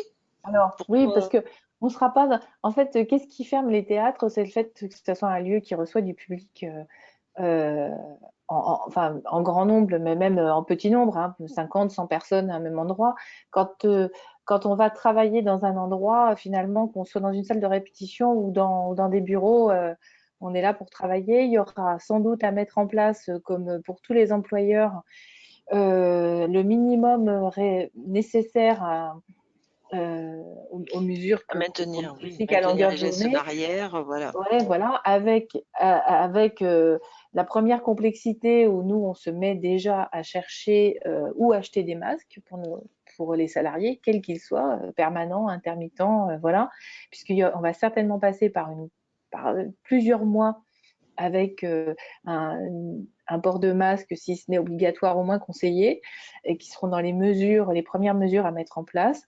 Alors, oui, parce que on sera pas. En fait, qu'est-ce qui ferme les théâtres? C'est le fait que ce soit un lieu qui reçoit du public enfin, en grand nombre, mais même en petit nombre, hein, 50, 100 personnes à un même endroit. Quand on va travailler dans un endroit, finalement, qu'on soit dans une salle de répétition ou dans des bureaux, on est là pour travailler. Il y aura sans doute à mettre en place, comme pour tous les employeurs, le minimum nécessaire aux mesures À maintenir, oui, à maintenir longueur les de gestes journée. barrières, voilà. Ouais, voilà, avec la première complexité où nous, on se met déjà à chercher ou acheter des masques pour les salariés, quels qu'ils soient, permanents, intermittents, voilà, puisqu'on va certainement passer par plusieurs mois avec un port de masque, si ce n'est obligatoire, au moins conseillé, et qui seront dans les premières mesures à mettre en place.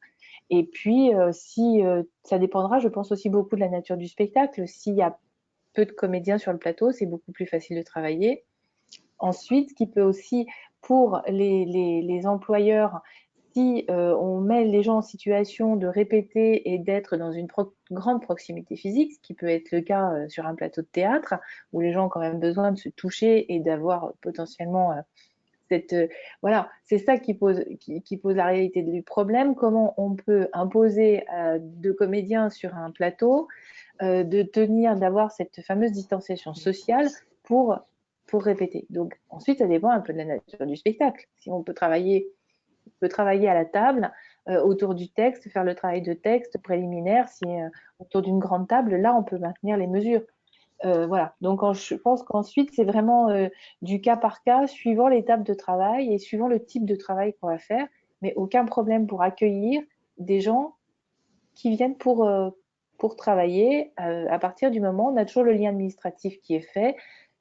Et puis, ça dépendra, je pense aussi beaucoup de la nature du spectacle. S'il y a peu de comédiens sur le plateau, c'est beaucoup plus facile de travailler. Ensuite, ce qui peut aussi, pour les employeurs, si on met les gens en situation de répéter et d'être dans une grande proximité physique, ce qui peut être le cas sur un plateau de théâtre, où les gens ont quand même besoin de se toucher et d'avoir potentiellement voilà, c'est ça qui pose la réalité du problème. Comment on peut imposer à 2 comédiens sur un plateau d'avoir cette fameuse distanciation sociale pour répéter. Donc ensuite, ça dépend un peu de la nature du spectacle. Si on peut travailler à la table autour du texte, faire le travail de texte préliminaire, si autour d'une grande table, là, on peut maintenir les mesures. Voilà. Donc, je pense qu'ensuite, c'est vraiment du cas par cas, suivant l'étape de travail et suivant le type de travail qu'on va faire, mais aucun problème pour accueillir des gens qui viennent pour travailler. À partir du moment où on a toujours le lien administratif qui est fait,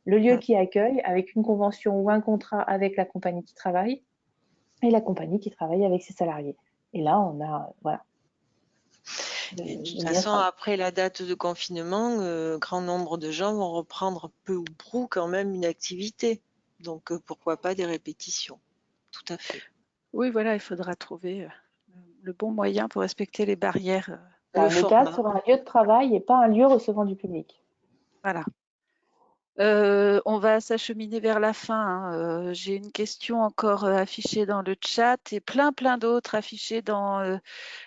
le lieu qui accueille avec une convention ou un contrat avec la compagnie qui travaille et la compagnie qui travaille avec ses salariés. Et là, on a, voilà. Et de toute façon, après la date de confinement, grand nombre de gens vont reprendre peu ou prou quand même une activité. Donc, pourquoi pas des répétitions? Tout à fait. Oui, voilà, il faudra trouver le bon moyen pour respecter les barrières. Le théâtre sera un lieu de travail et pas un lieu recevant du public. Voilà. On va s'acheminer vers la fin, hein. J'ai une question encore affichée dans le chat et plein d'autres affichées dans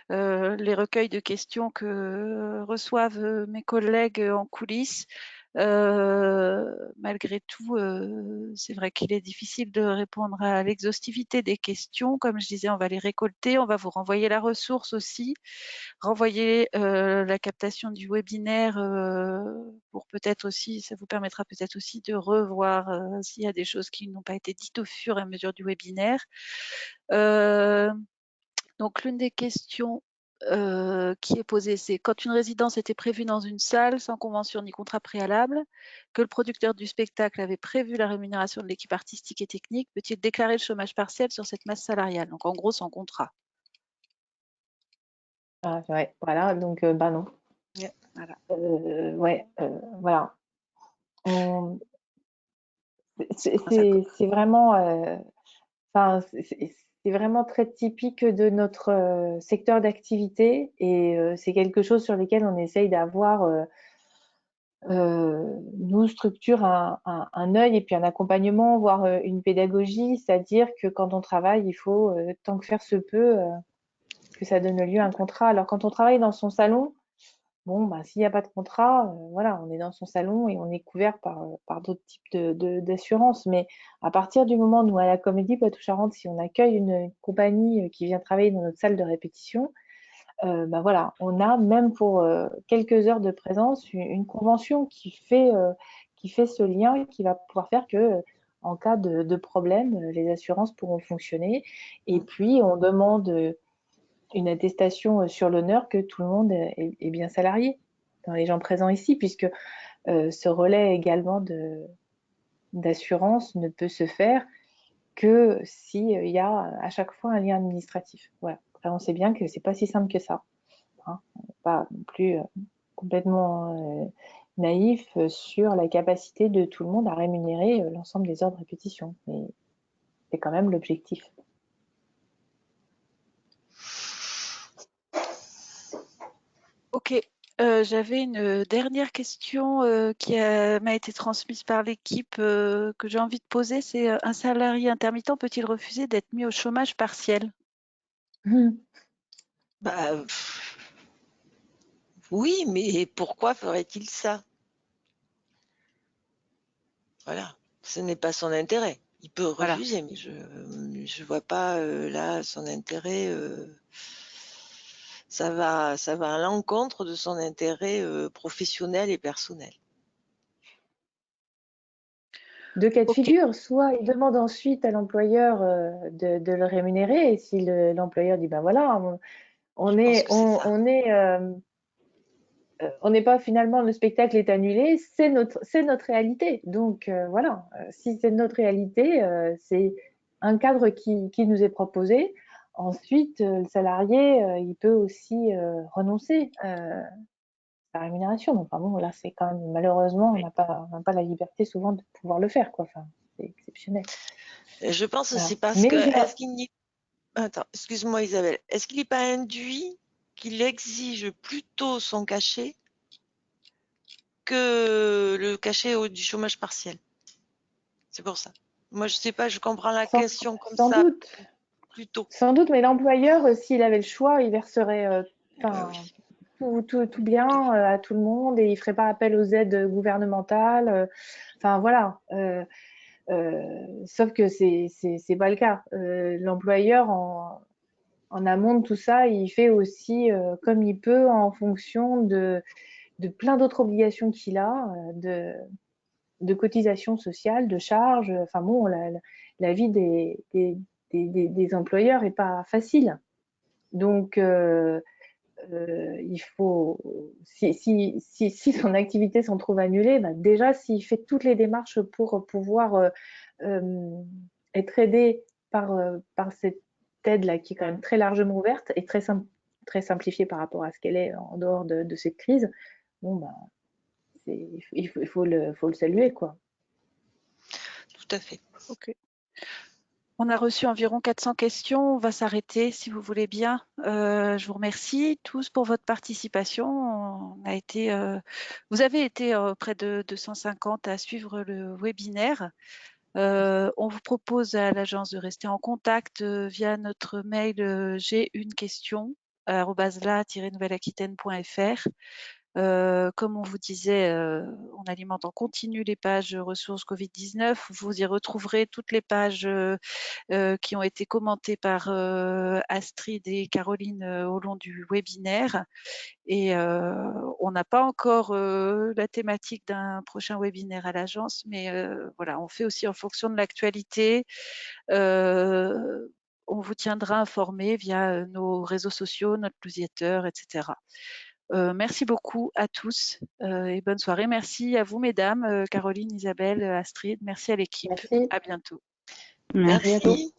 les recueils de questions que reçoivent mes collègues en coulisses. Malgré tout, c'est vrai qu'il est difficile de répondre à l'exhaustivité des questions. Comme je disais, on va les récolter, on va vous renvoyer la ressource aussi, renvoyer la captation du webinaire pour peut-être aussi, ça vous permettra peut-être aussi de revoir s'il y a des choses qui n'ont pas été dites au fur et à mesure du webinaire. Donc l'une des questions qui est posée, c'est quand une résidence était prévue dans une salle sans convention ni contrat préalable, que le producteur du spectacle avait prévu la rémunération de l'équipe artistique et technique, peut-il déclarer le chômage partiel sur cette masse salariale? Donc en gros, sans contrat. Ah, ouais, voilà, donc bah non. Yeah. Voilà. Voilà. C'est vraiment, c'est vraiment très typique de notre secteur d'activité et c'est quelque chose sur lequel on essaye d'avoir, nous, structure, un œil et puis un accompagnement, voire une pédagogie, c'est-à-dire que quand on travaille, il faut, tant que faire se peut, que ça donne lieu à un contrat. Alors quand on travaille dans son salon, bon, bah, s'il n'y a pas de contrat, voilà, on est dans son salon et on est couvert par d'autres types d'assurances. Mais à partir du moment où, nous, à la Comédie Poitou-Charentes, si on accueille une compagnie qui vient travailler dans notre salle de répétition, bah voilà, on a même pour quelques heures de présence une convention qui fait ce lien et qui va pouvoir faire que en cas de problème, les assurances pourront fonctionner. Et puis, on demande une attestation sur l'honneur que tout le monde est bien salarié dans les gens présents ici, puisque ce relais également d'assurance ne peut se faire que s'il y a à chaque fois un lien administratif. Voilà. Après, on sait bien que c'est pas si simple que ça. Hein. On n'est pas non plus complètement naïf sur la capacité de tout le monde à rémunérer l'ensemble des heures de répétition. Mais c'est quand même l'objectif. Ok, j'avais une dernière question qui m'a été transmise par l'équipe que j'ai envie de poser. C'est un salarié intermittent peut-il refuser d'être mis au chômage partiel? Bah, oui, mais pourquoi ferait-il ça? Voilà, ce n'est pas son intérêt. Il peut refuser, mais je vois pas là son intérêt. Ça va à l'encontre de son intérêt professionnel et personnel. deux cas de Ok. figure. Soit il demande ensuite à l'employeur de le rémunérer, et si l'employeur dit, ben voilà, on n'est pas finalement, le spectacle est annulé, c'est notre réalité. Donc voilà, si c'est notre réalité, c'est un cadre qui nous est proposé. Ensuite, le salarié, il peut aussi renoncer à la rémunération. Donc, enfin, bon, là, c'est quand même, malheureusement, on n'a pas la liberté souvent de pouvoir le faire, quoi. Enfin, c'est exceptionnel. Je pense que Voilà. c'est parce Mais que, est-ce qu'il n'y... Attends, excuse-moi Isabelle, est-ce qu'il n'est pas induit qu'il exige plutôt son cachet que le cachet du chômage partiel? C'est pour ça. Moi, je sais pas, je comprends la question comme sans ça doute, plutôt. sans doute, mais l'employeur, s'il avait le choix, il verserait Oui, tout bien à tout le monde, et il ferait pas appel aux aides gouvernementales. Enfin voilà. Sauf que c'est pas le cas. L'employeur, en amont de tout ça, il fait aussi comme il peut en fonction de plein d'autres obligations qu'il a, de cotisations sociales, de charges. Enfin bon, la vie des employeurs est pas facile. Donc, il faut, si son activité s'en trouve annulée, bah déjà, s'il fait toutes les démarches pour pouvoir être aidé par cette aide-là, qui est quand même très largement ouverte et très simplifiée par rapport à ce qu'elle est en dehors de cette crise, bon, bah, il faut le saluer, quoi. tout à fait. Ok. On a reçu environ 400 questions. On va s'arrêter si vous voulez bien. Je vous remercie tous pour votre participation. Vous avez été près de 250 à suivre le webinaire. On vous propose à l'agence de rester en contact via notre mail j'ai une question @la-nouvelle-aquitaine.fr. Comme on vous disait, on alimente en continu les pages ressources Covid-19. Vous y retrouverez toutes les pages qui ont été commentées par Astrid et Caroline au long du webinaire. Et on n'a pas encore la thématique d'un prochain webinaire à l'agence, mais voilà, on fait aussi en fonction de l'actualité. On vous tiendra informé via nos réseaux sociaux, notre newsletter, etc. Merci beaucoup à tous et bonne soirée. Merci à vous, mesdames, Caroline, Isabelle, Astrid. Merci à l'équipe. Merci. À bientôt. Merci. Merci.